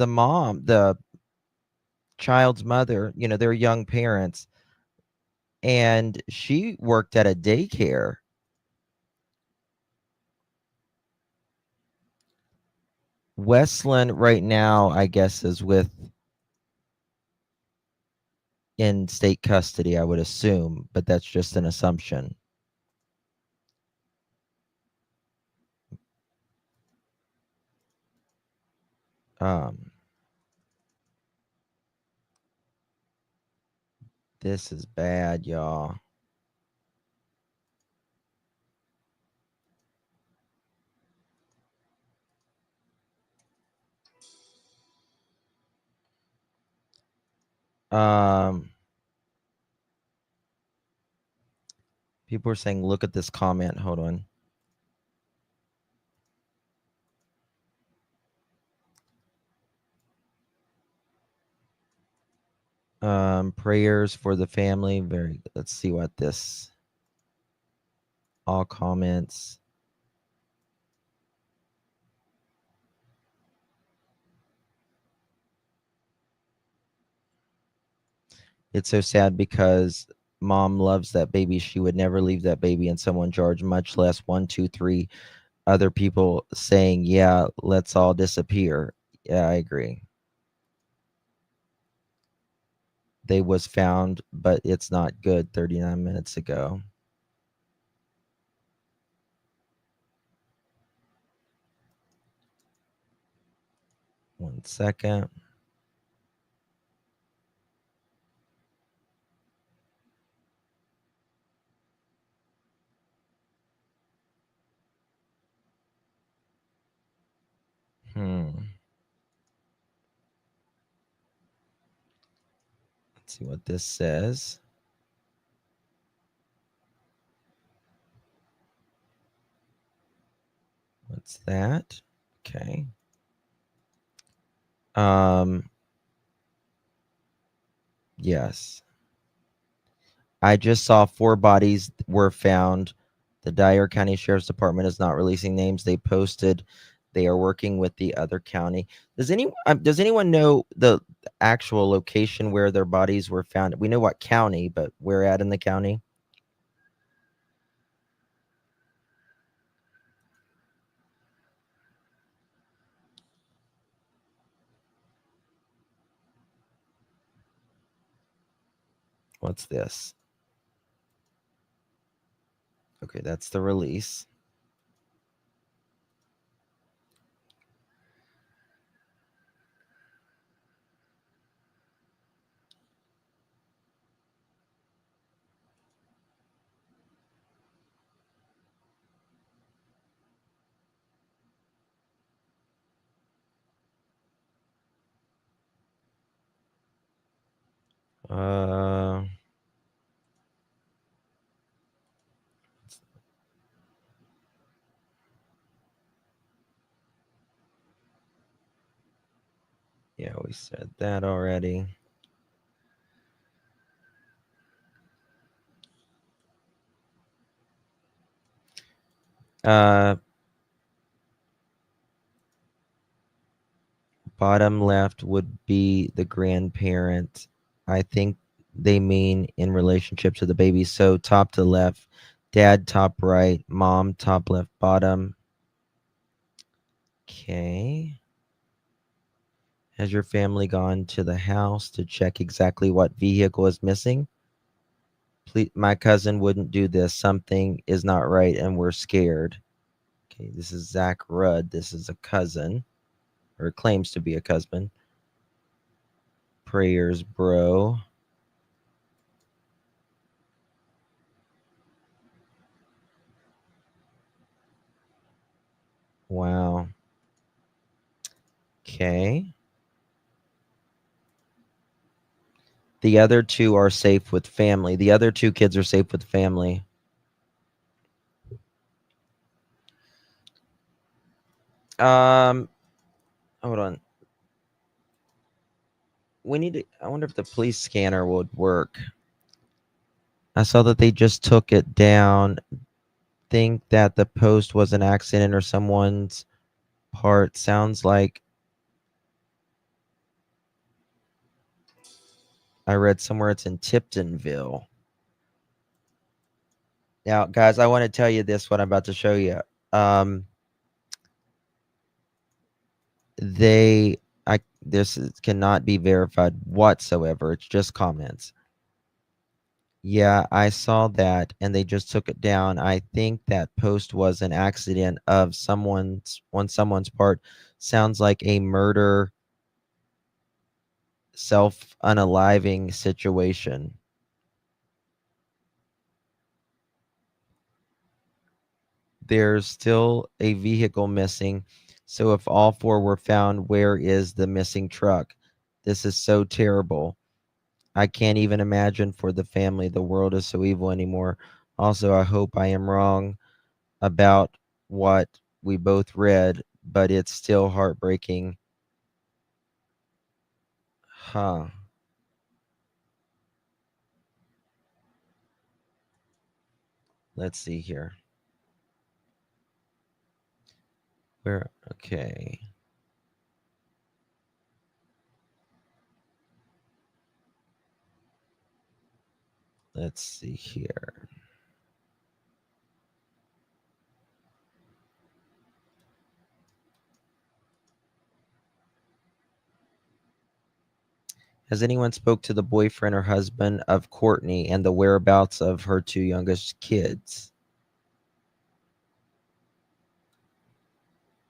mom, the child's mother, they're young parents, and she worked at a daycare. Westland right now, I guess, is in state custody, I would assume, but that's just an assumption. This is bad, y'all. People are saying, look at this comment. Hold on. Prayers for the family. Let's see what this. All comments. It's so sad because mom loves that baby. She would never leave that baby in someone charge, much less 1, 2, 3 other people saying, yeah, let's all disappear. Yeah, I agree. They was found, but it's not good 39 minutes ago. One second. Let's see what this says. What's that? Okay. Yes. I just saw 4 bodies were found. The Dyer County Sheriff's Department is not releasing names. They posted they are working with the other county. Does anyone know the actual location where their bodies were found? We know what county, but where at in the county? What's this? Okay, that's the release. Yeah, we said that already. Bottom left would be the grandparent. I think they mean in relationship to the baby. So top to left, dad top right, mom top left, bottom. Okay. Has your family gone to the house to check exactly what vehicle is missing? Please, my cousin wouldn't do this. Something is not right and we're scared. Okay, this is Zach Rudd. This is a cousin, or claims to be a cousin. Prayers, bro. Wow. Okay. The other 2 are safe with family. The other 2 kids are safe with family. Hold on. I wonder if the police scanner would work. I saw that they just took it down. Think that the post was an accident or someone's part. Sounds like I read somewhere it's in Tiptonville. Now, guys, I want to tell you this, what I'm about to show you. This cannot be verified whatsoever. It's just comments. Yeah, I saw that and they just took it down. I think that post was an accident of someone's part. Sounds like a murder, self-unaliving situation. There's still a vehicle missing. So if all 4 were found, where is the missing truck? This is so terrible. I can't even imagine for the family. The world is so evil anymore. Also, I hope I am wrong about what we both read, but it's still heartbreaking. Huh. Let's see here. Okay. Let's see here. Has anyone spoke to the boyfriend or husband of Courtney and the whereabouts of her 2 youngest kids?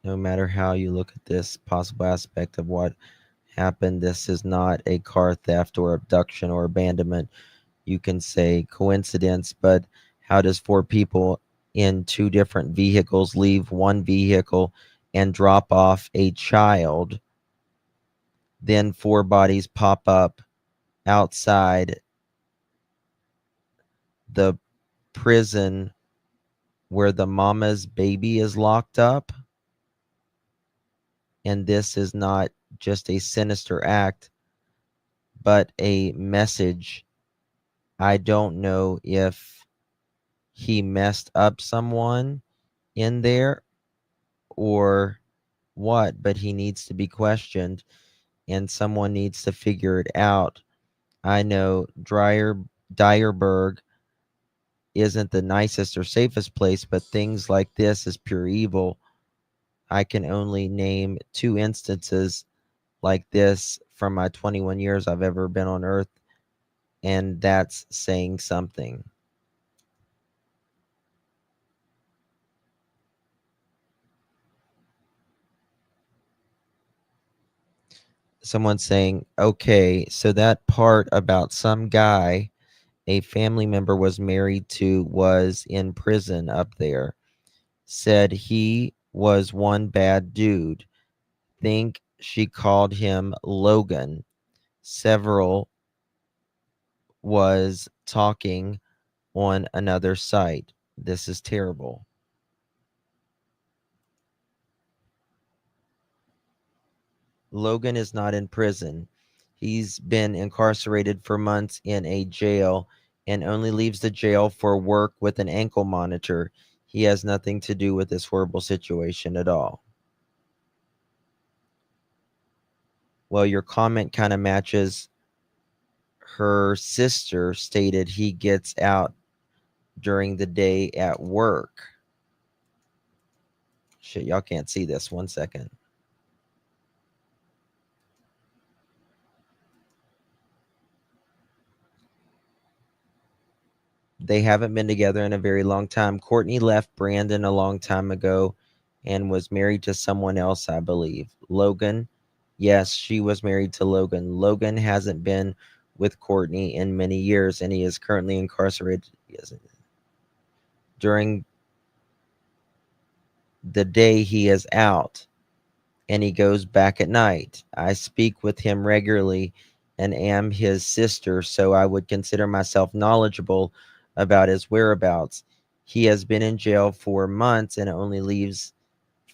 No matter how you look at this possible aspect of what happened, this is not a car theft or abduction or abandonment. You can say coincidence, but how does 4 people in 2 different vehicles leave one vehicle and drop off a child? Then 4 bodies pop up outside the prison where the mama's baby is locked up. And this is not just a sinister act, but a message I don't know if he messed up someone in there or what, but he needs to be questioned and someone needs to figure it out. I know Dyerberg isn't the nicest or safest place, but things like this is pure evil. I can only name 2 instances like this from my 21 years I've ever been on Earth, and that's saying something. Someone's saying, okay, so that part about some guy a family member was married to was in prison up there. Said he was one bad dude. Think she called him Logan. Several was talking on another site. This is terrible. Logan is not in prison. He's been incarcerated for months in a jail and only leaves the jail for work with an ankle monitor. He has nothing to do with this horrible situation at all. Well, your comment kind of matches. Her sister stated he gets out during the day at work. Shit, y'all can't see this. 1 second. They haven't been together in a very long time. Courtney left Brandon a long time ago and was married to someone else, I believe. Logan, yes, she was married to Logan. Logan hasn't been with Courtney in many years, and he is currently incarcerated. During the day, he is out, and he goes back at night. I speak with him regularly and am his sister, so I would consider myself knowledgeable about his whereabouts. He has been in jail for months and only leaves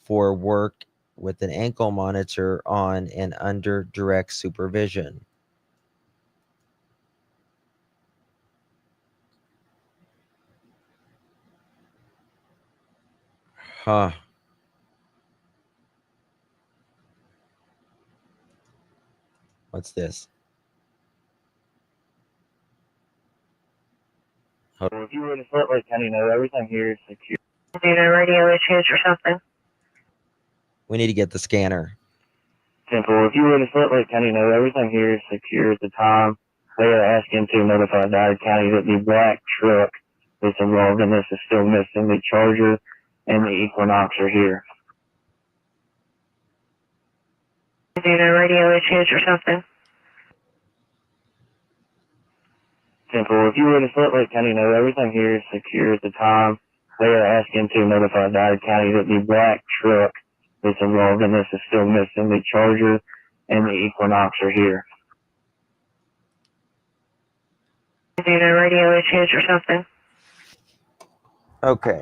for work with an ankle monitor on and under direct supervision. Huh. What's this? If you were in Salt Lake County, know everything here is secure. Do you know radio issues or something? We need to get the scanner. Simple. If you were in Salt Lake County, know everything here is secure at the time. They are asking to notify Dyer County that the black truck that's involved in this is still missing. The Charger and the Equinox are here. Do you know radio issues or something? Simple. If you were in Salt Lake County, know everything here is secure at the time. They are asking to notify Dyer County that the black truck that's involved in this is still missing. The Charger and the Equinox are here. Do you know radio issues or something? Okay.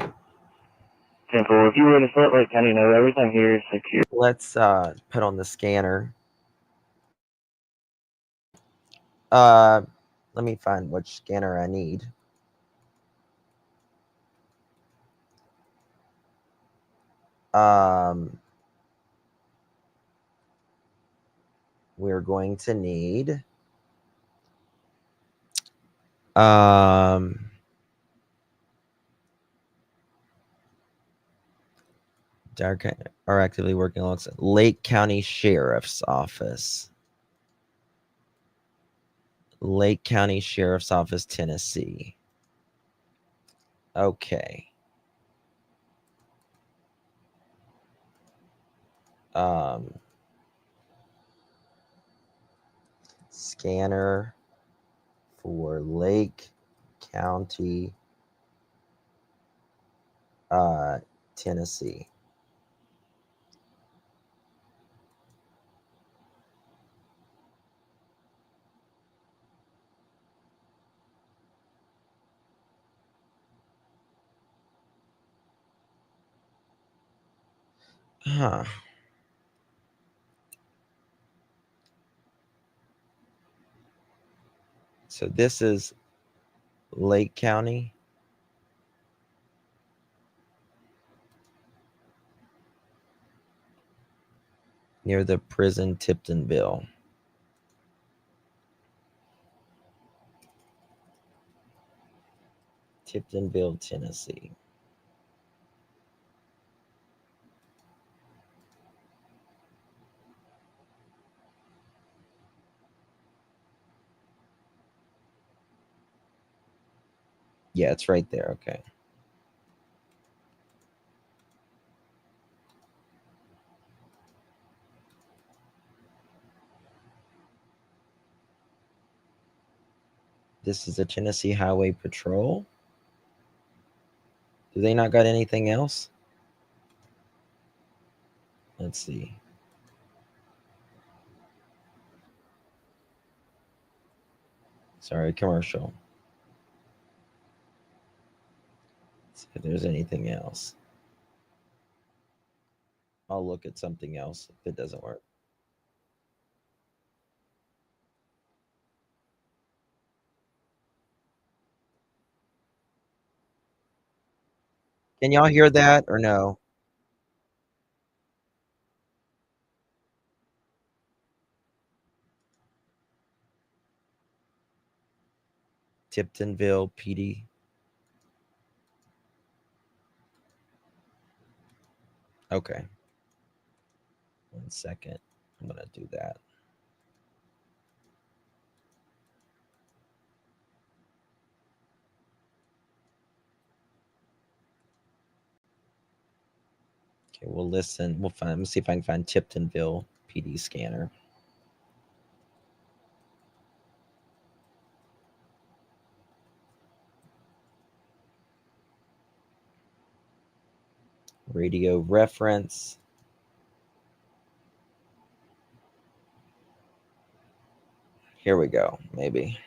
Simple. If you were in Salt Lake County, know everything here is secure. Let's put on the scanner. Let me find which scanner I need. We're going to need Dark are actively working alongside Lake County Sheriff's Office. Lake County Sheriff's Office, Tennessee. Okay. Scanner for Lake County, Tennessee. Huh. So this is Lake County. Near the prison Tiptonville. Tiptonville, Tennessee. Yeah, it's right there. Okay. This is the Tennessee Highway Patrol. Do they not got anything else? Let's see. Sorry, commercial. Let's see if there's anything else. I'll look at something else if it doesn't work. Can y'all hear that or no? Tiptonville PD. Okay. 1 second. I'm going to do that. Okay, we'll listen. We'll find. Let me see if I can find Tiptonville PD scanner. Radio reference. Here we go. Maybe.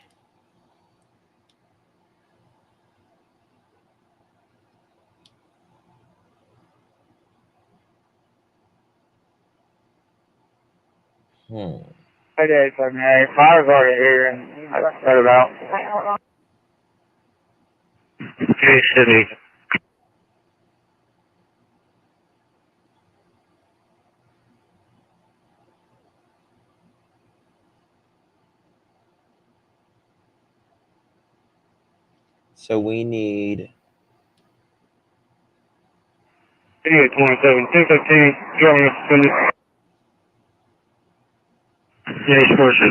Okay, so my fire's already here, and I got that about. Okay, City. So we need. City 27, 215, German City. Yeah, Scotia.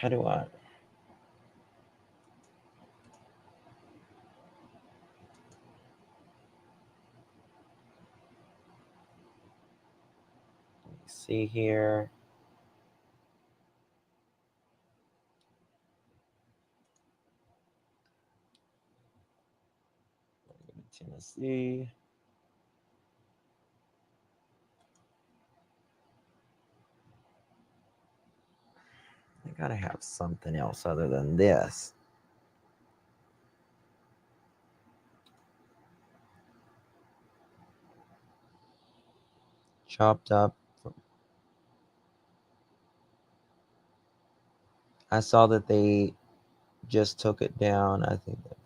How do I? Let me see here. Tennessee. I gotta have something else other than this. Chopped up. I saw that they just took it down. I think that.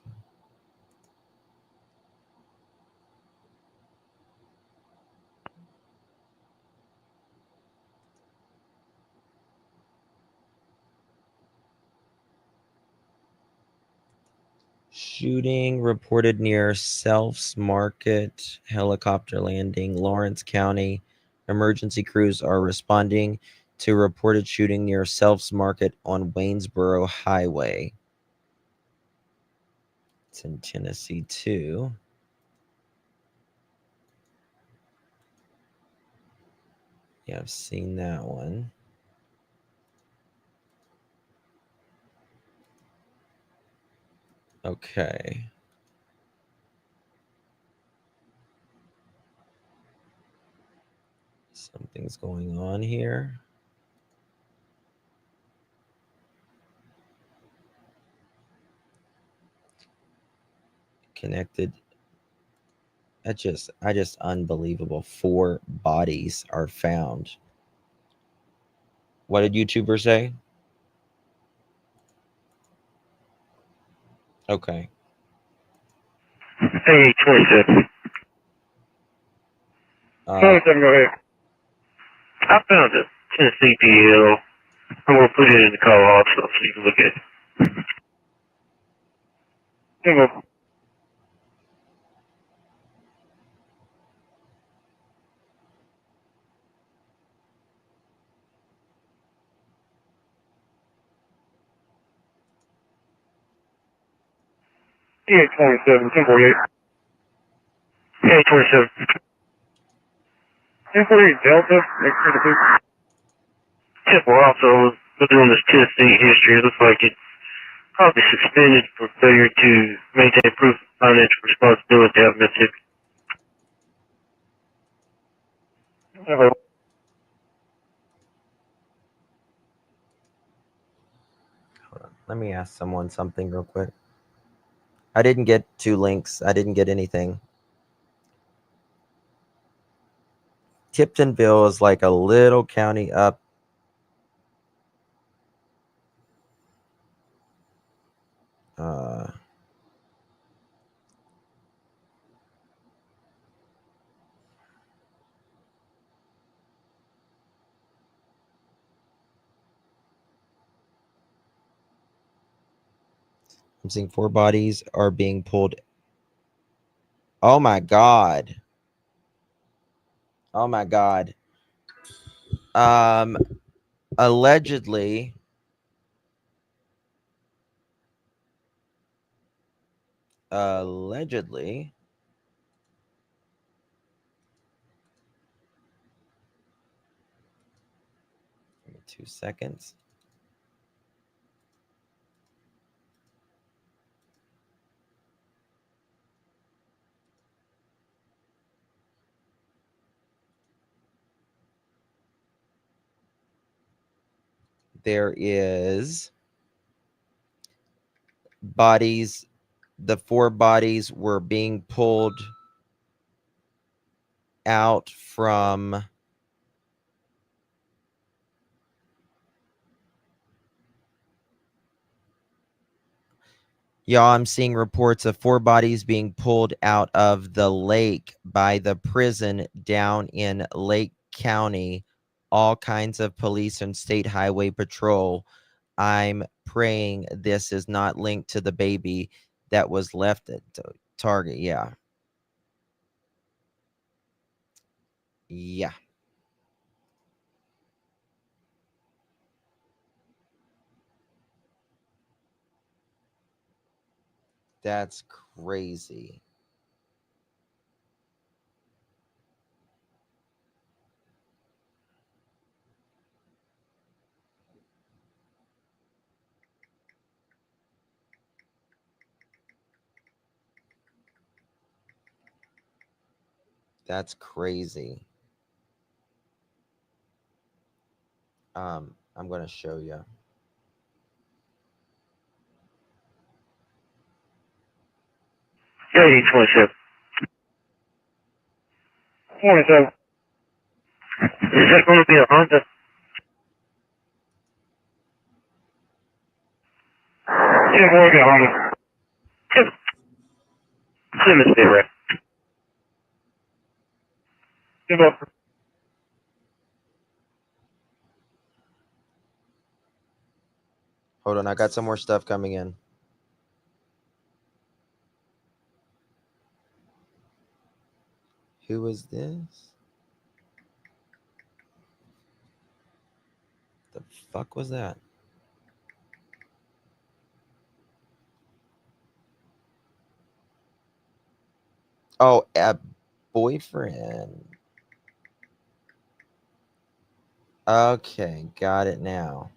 Shooting reported near Selfs Market, helicopter landing, Lawrence County. Emergency crews are responding to reported shooting near Selfs Market on Waynesboro Highway. It's in Tennessee too. Yeah, I've seen that one. Okay. Something's going on here. Connected. I just unbelievable. 4 bodies are found. What did YouTuber say? Okay. Hey, 27. Uh, 27, go ahead. I found a Tennessee PL. I'm going to put it in the call also so you can look at it. Here you go. Yeah, 27, 1048. Yeah, 27. 1048 Delta, next to the boot. Yeah, well, also, we're doing this Tennessee history. It looks like it's probably suspended for failure to maintain proof of financial responsibility out of Mississippi. Hello. hold on. Let me ask someone something real quick. I didn't get 2 links. I didn't get anything. Tiptonville is like a little county up. I'm seeing 4 bodies are being pulled. Oh my God. Oh my God. Allegedly, give me 2 seconds. There is bodies. The 4 bodies were being pulled out from y'all. I'm seeing reports of 4 bodies being pulled out of the lake by the prison down in Lake County. All kinds of police and state highway patrol. I'm praying this is not linked to the baby that was left at Target. Yeah. Yeah. That's crazy. That's crazy. I'm going to show you. Yeah, 27. 27. Is that going to be a Honda? Yeah, going to be a Honda. Send this bit, right? Give up. Hold on, I got some more stuff coming in. Who is this? The fuck was that? Oh, a boyfriend. Okay, got it now.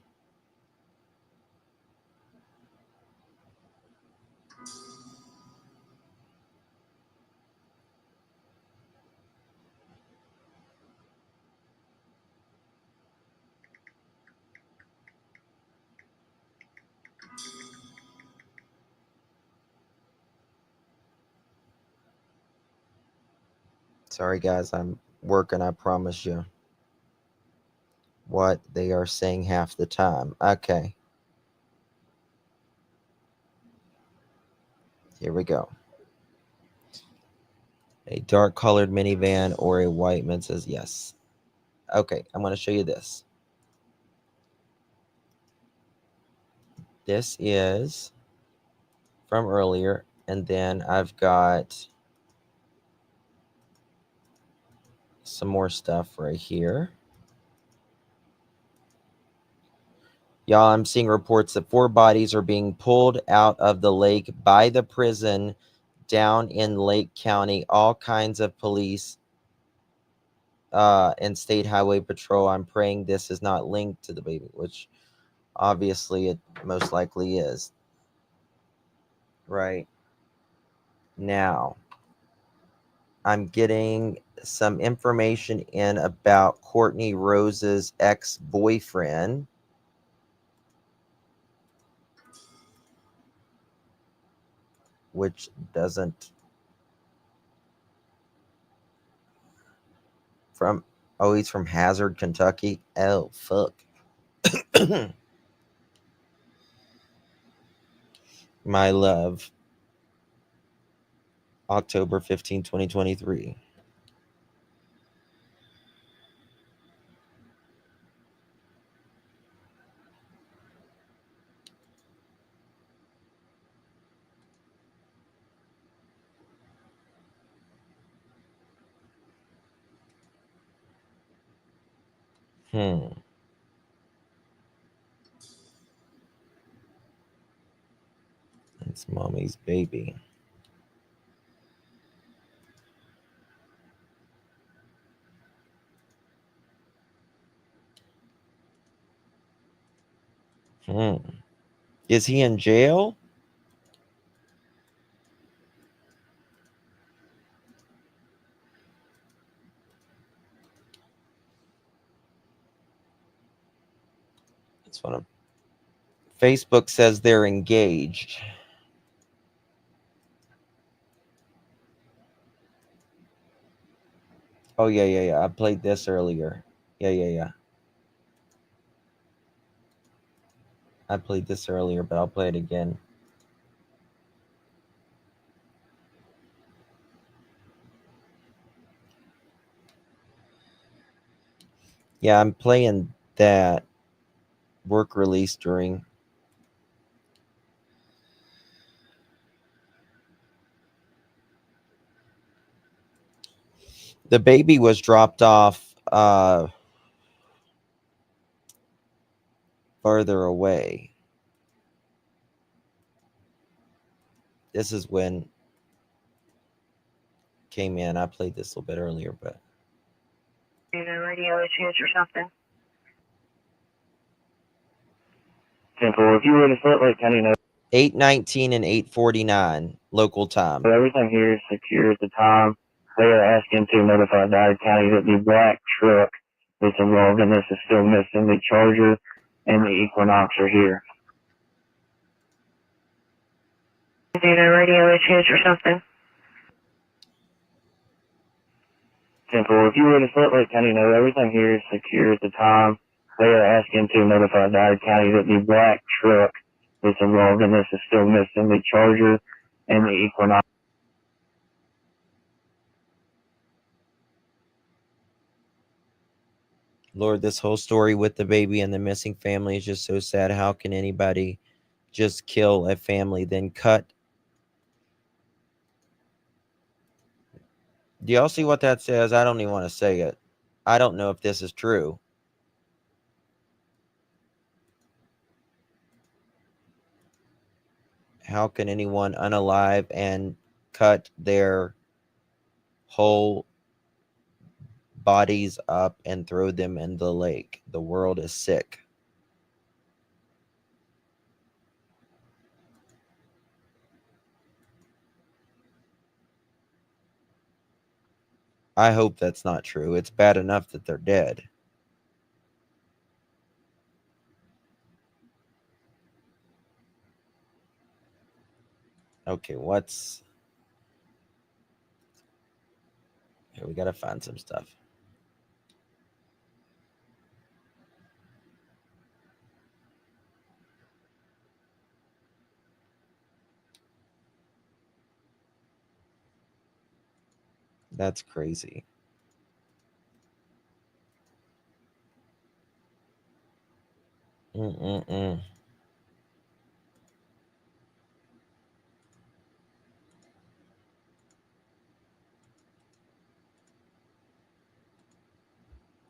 Sorry, guys, I'm working, I promise you. what they are saying half the time. Okay. Here we go. A dark colored minivan or a white man says yes. Okay, I'm going to show you this. This is from earlier, and then I've got some more stuff right here. Y'all, I'm seeing reports that 4 bodies are being pulled out of the lake by the prison down in Lake County. All kinds of police and state highway patrol. I'm praying this is not linked to the baby, which obviously it most likely is. Right now, I'm getting some information in about Courtney Rose's ex-boyfriend. Which doesn't from he's from Hazard, Kentucky. Oh fuck. My love. October 15, 2023. It's mommy's baby. Is he in jail? That's what I'm. Facebook says they're engaged. Oh yeah. I played this earlier. Yeah. I played this earlier, but I'll play it again. Yeah, I'm playing that work release during. The baby was dropped off further away. This is when came in. I played this a little bit earlier, but Radio issues or something. Simple. If you were in Salt Lake County, 8:19 and 8:49 local time. everything here is secure at the time. They are asking to notify Dyer County that the black truck that's involved in this is still missing. The Charger and the Equinox are here. Radio issues or something. Simple. If you were in Salt Lake County, everything here is secure at the time. They are asking to notify Dyer County that the black truck that's involved in this is still missing. The Charger and the Equinox. Lord, this whole story with the baby and the missing family is just so sad. How can anybody just kill a family, then cut? Do y'all see what that says? I don't even want to say it. I don't know if this is true. How can anyone unalive and cut their whole bodies up and throw them in the lake? The world is sick. I hope that's not true. It's bad enough that they're dead. Okay, what's... Here, we gotta find some stuff. That's crazy. Mm-mm-mm. Let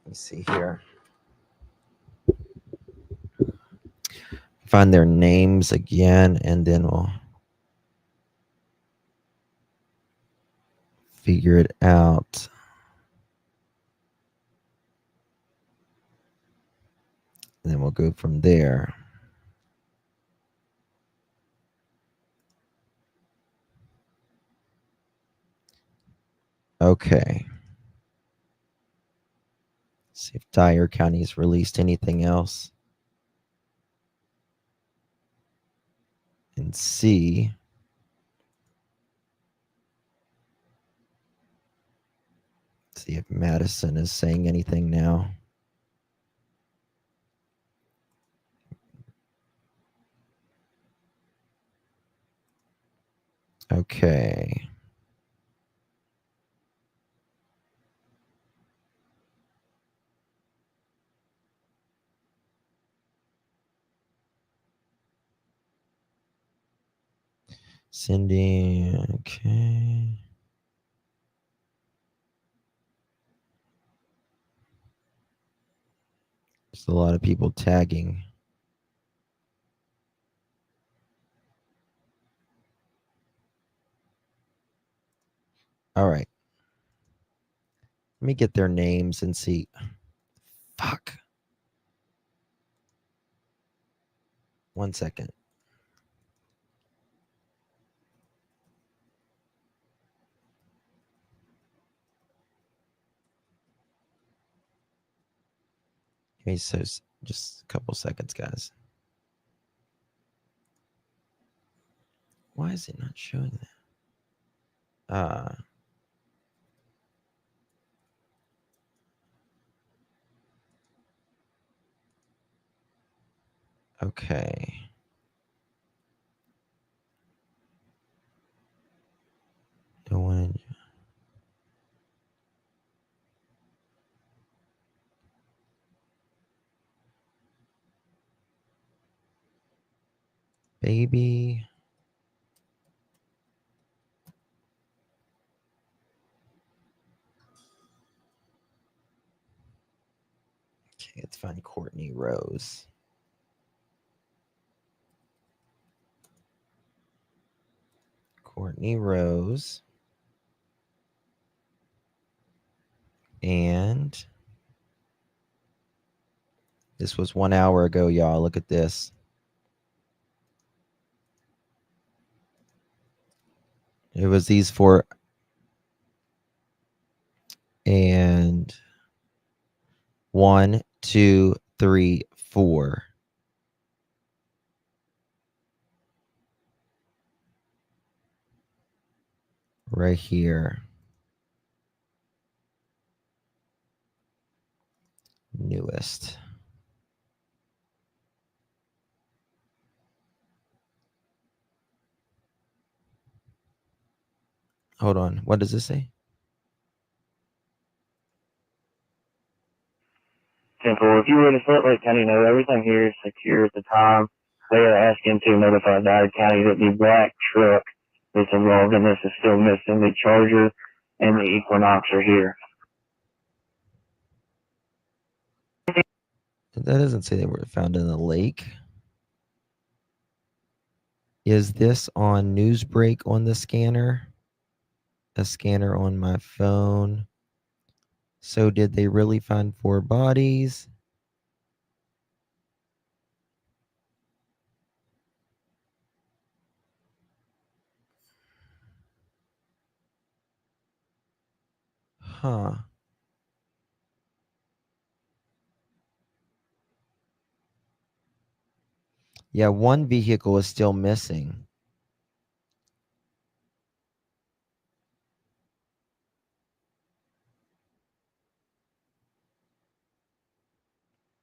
me see here. Find their names again, and then we'll figure it out. And then we'll go from there. Okay. See if Dyer County's released anything else. And see if Madison is saying anything now. Okay. Cindy, okay. There's a lot of people tagging. All right. Let me get their names and see. Fuck. 1 second. Okay, so just a couple seconds, guys. Why is it not showing that? Okay. No one. Baby. Okay, let's find Courtney Rose. Courtney Rose. And this was 1 hour ago, y'all. Look at this. It was these four. And 1, 2, 3, 4. Right here. Newest. Hold on. What does this say? Simple. If you were to Salt Lake County, know everything here is secure at the time. They are asking to notify Dyer County that the black truck that's involved in this is still missing. The Charger and the Equinox are here. That doesn't say they were found in the lake. Is this on Newsbreak on the scanner? A scanner on my phone. So did they really find 4 bodies? Huh. Yeah, 1 vehicle is still missing.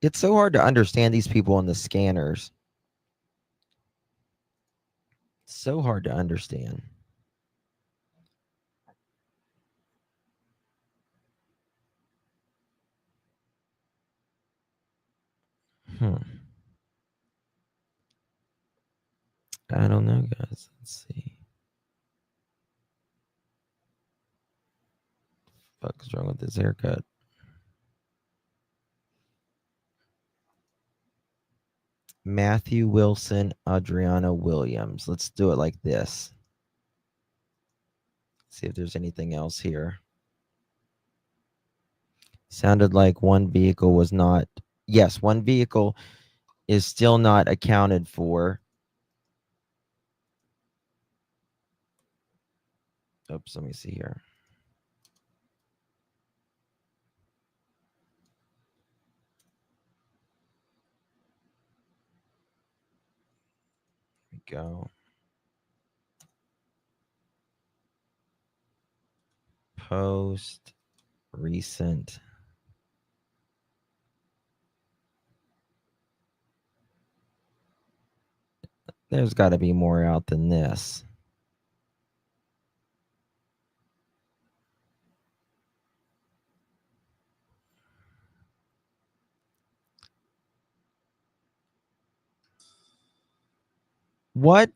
It's so hard to understand these people on the scanners. So hard to understand. I don't know, guys. Let's see. What's wrong with this haircut? Matthew Wilson, Adriana Williams. Let's do it like this. See if there's anything else here. Sounded like one vehicle was not. Yes, one vehicle is still not accounted for. Oops, let me see here. Here we go. Post recent. There's got to be more out than this. What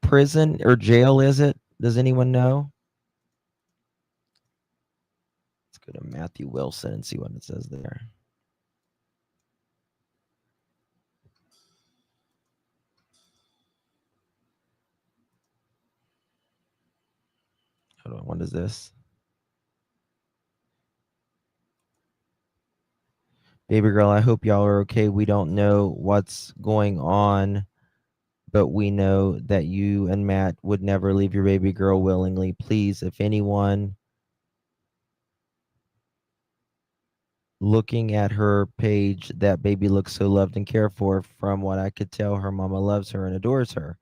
prison or jail is it? Does anyone know? Let's go to Matthew Wilson and see what it says there. Hold on, what is this? Baby girl, I hope y'all are okay. We don't know what's going on, but we know that you and Matt would never leave your baby girl willingly. Please, if anyone looking at her page, that baby looks so loved and cared for. From what I could tell, her mama loves her and adores her.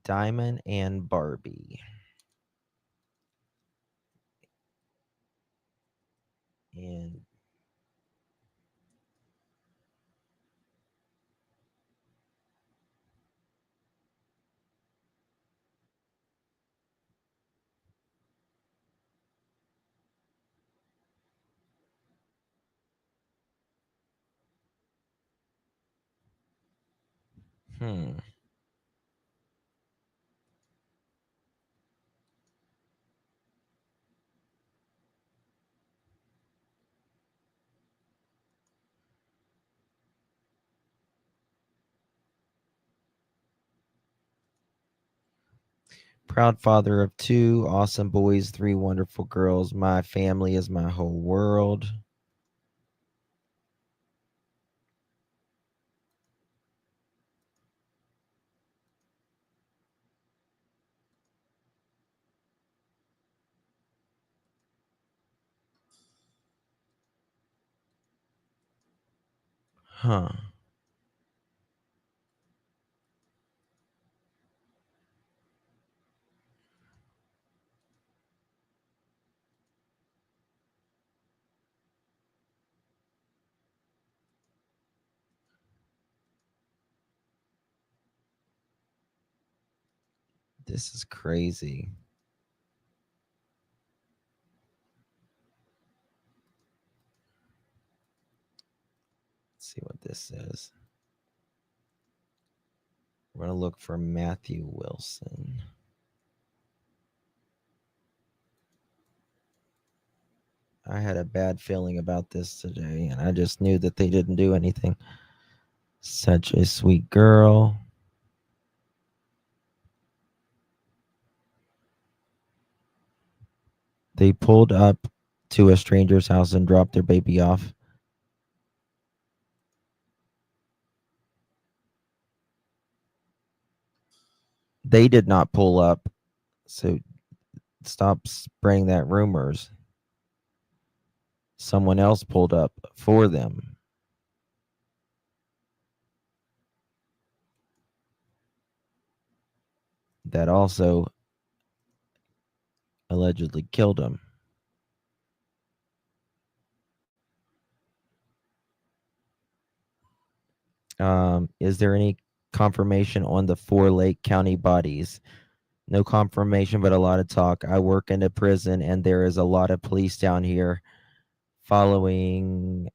Diamond and Barbie. And proud father of 2 awesome boys, 3 wonderful girls. My family is my whole world. Huh. This is crazy. Let's see what this says. We're going to look for Matthew Wilson. I had a bad feeling about this today, and I just knew that they didn't do anything. Such a sweet girl. They pulled up to a stranger's house and dropped their baby off. They did not pull up, so stop spreading that rumors. Someone else pulled up for them. That also allegedly killed him. Is there any confirmation on the 4 Lake County bodies? No confirmation, but a lot of talk. I work in a prison, and there is a lot of police down here following.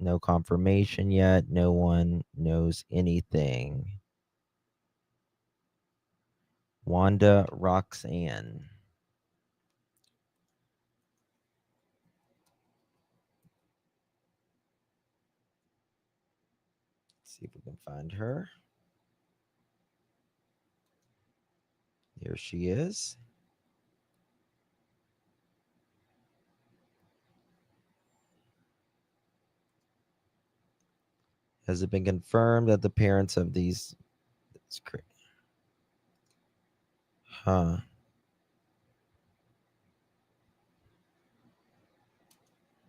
No confirmation yet. No one knows anything. Wanda Roxanne. Let's see if we can find her. Here she is. Has it been confirmed that the parents of these... Huh.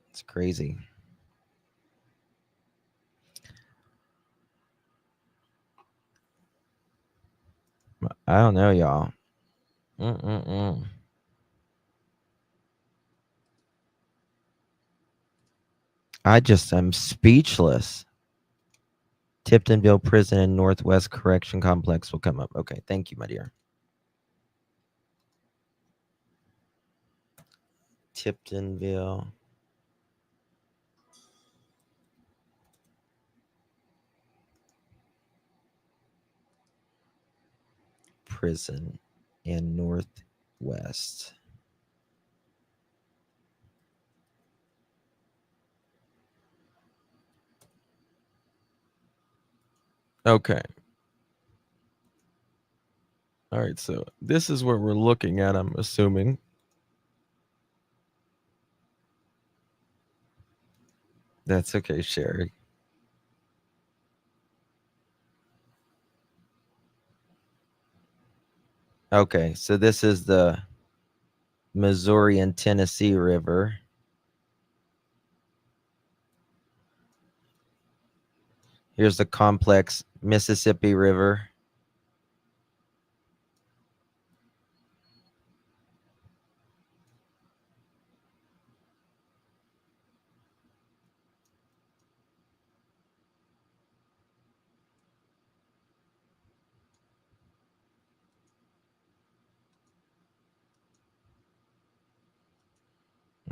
It's crazy. I don't know, y'all. I just am speechless. Tiptonville Prison and Northwest Correction Complex will come up. Okay, thank you, my dear. Tiptonville. Prison and Northwest. Okay. All right, so this is what we're looking at, I'm assuming. That's okay, Sherry. Okay, so this is the Missouri and Tennessee River. Here's the complex Mississippi River.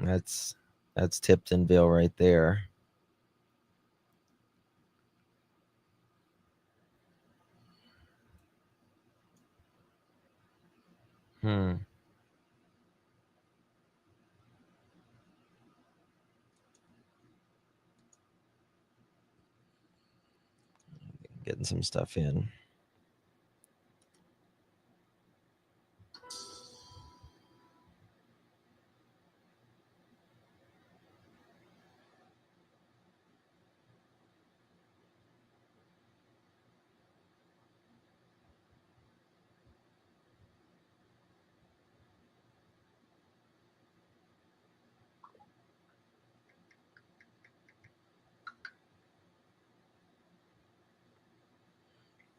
That's Tiptonville right there. Getting some stuff in.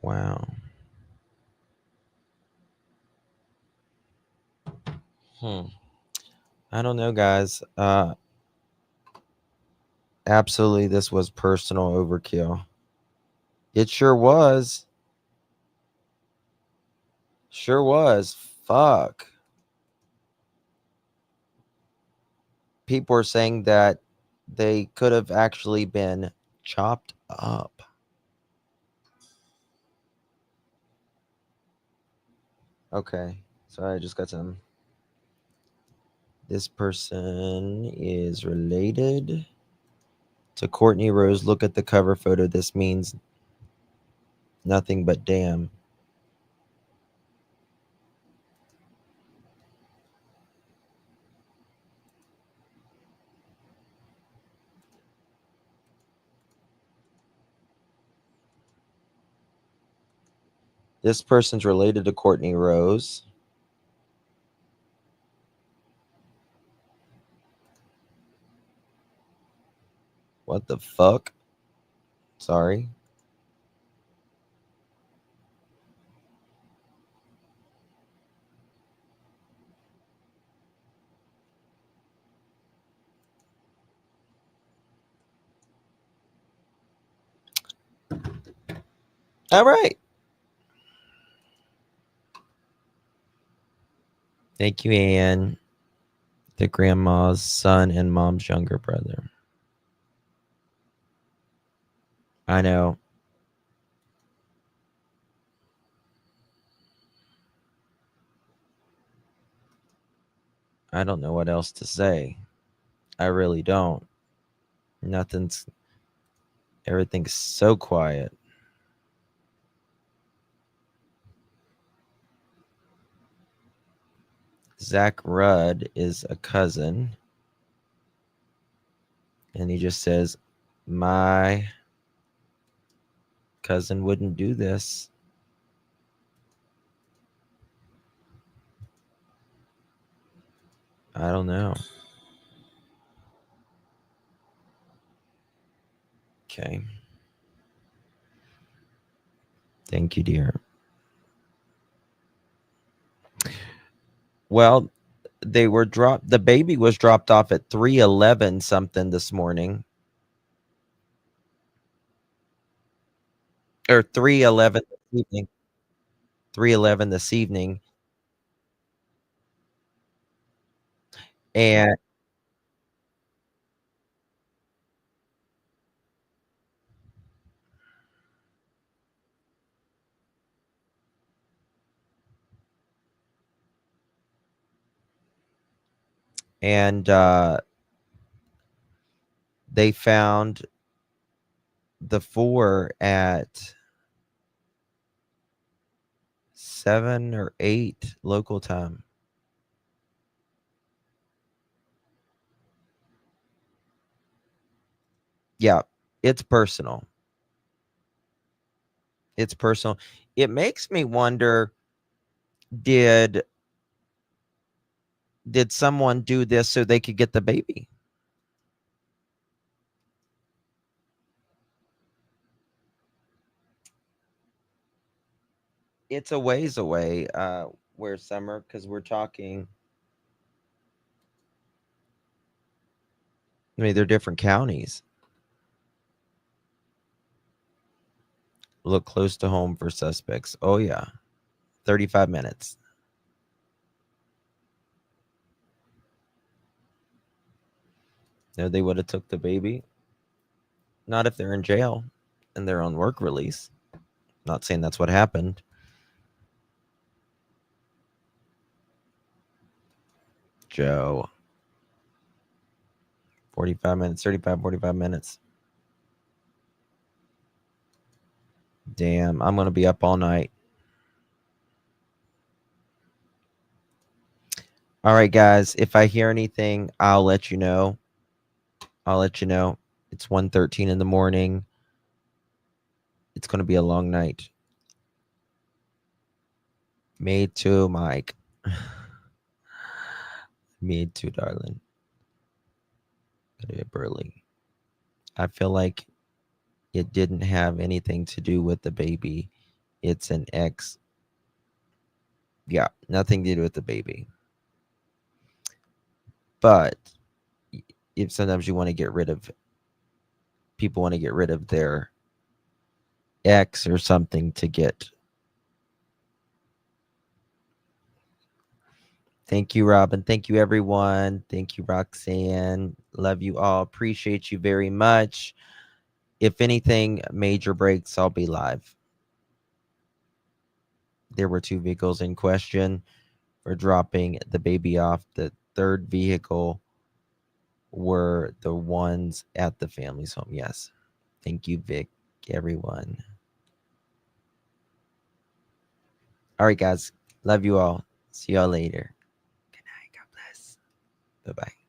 Wow. I don't know, guys. Absolutely, this was personal overkill. It sure was. Sure was. Fuck. People are saying that they could have actually been chopped up. Okay. Sorry, I just got some. This person is related to Courtney Rose. Look at the cover photo. This means nothing but damn. This person's related to Courtney Rose. What the fuck? Sorry. All right. Thank you, Anne. The grandma's son and mom's younger brother. I know. I don't know what else to say. I really don't. Everything's so quiet. Zach Rudd is a cousin. And he just says, my cousin wouldn't do this. I don't know. Okay. Thank you, dear. Well, the baby was dropped off at 3:11 something this morning. Or 3:11 this evening. 3:11 this evening. And they found the 4 at 7 or 8 local time. Yeah, it's personal. It's personal. It makes me wonder, did someone do this so they could get the baby? It's a ways away, where Summer, because we're talking. I mean, they're different counties. Look close to home for suspects. Oh, yeah. 35 minutes. No, they would have took the baby. Not if they're in jail and they're on work release. Not saying that's what happened. Joe. 45 minutes, 35, 45 minutes. Damn, I'm going to be up all night. All right, guys. If I hear anything, I'll let you know. It's 1:13 in the morning. It's going to be a long night. Me too, Mike. Me too, darling. Gotta be up early. I feel like it didn't have anything to do with the baby. It's an ex. Yeah, nothing to do with the baby. But if sometimes you want to get rid of, people want to get rid of their ex or something to get. Thank you, Robin. Thank you, everyone. Thank you, Roxanne. Love you all. Appreciate you very much. If anything major breaks, I'll be live. There were 2 vehicles in question for dropping the baby off. The third vehicle were the ones at the family's home. Yes. Thank you, Vic, everyone. All right, guys. Love you all. See y'all later. Good night. God bless. Bye-bye.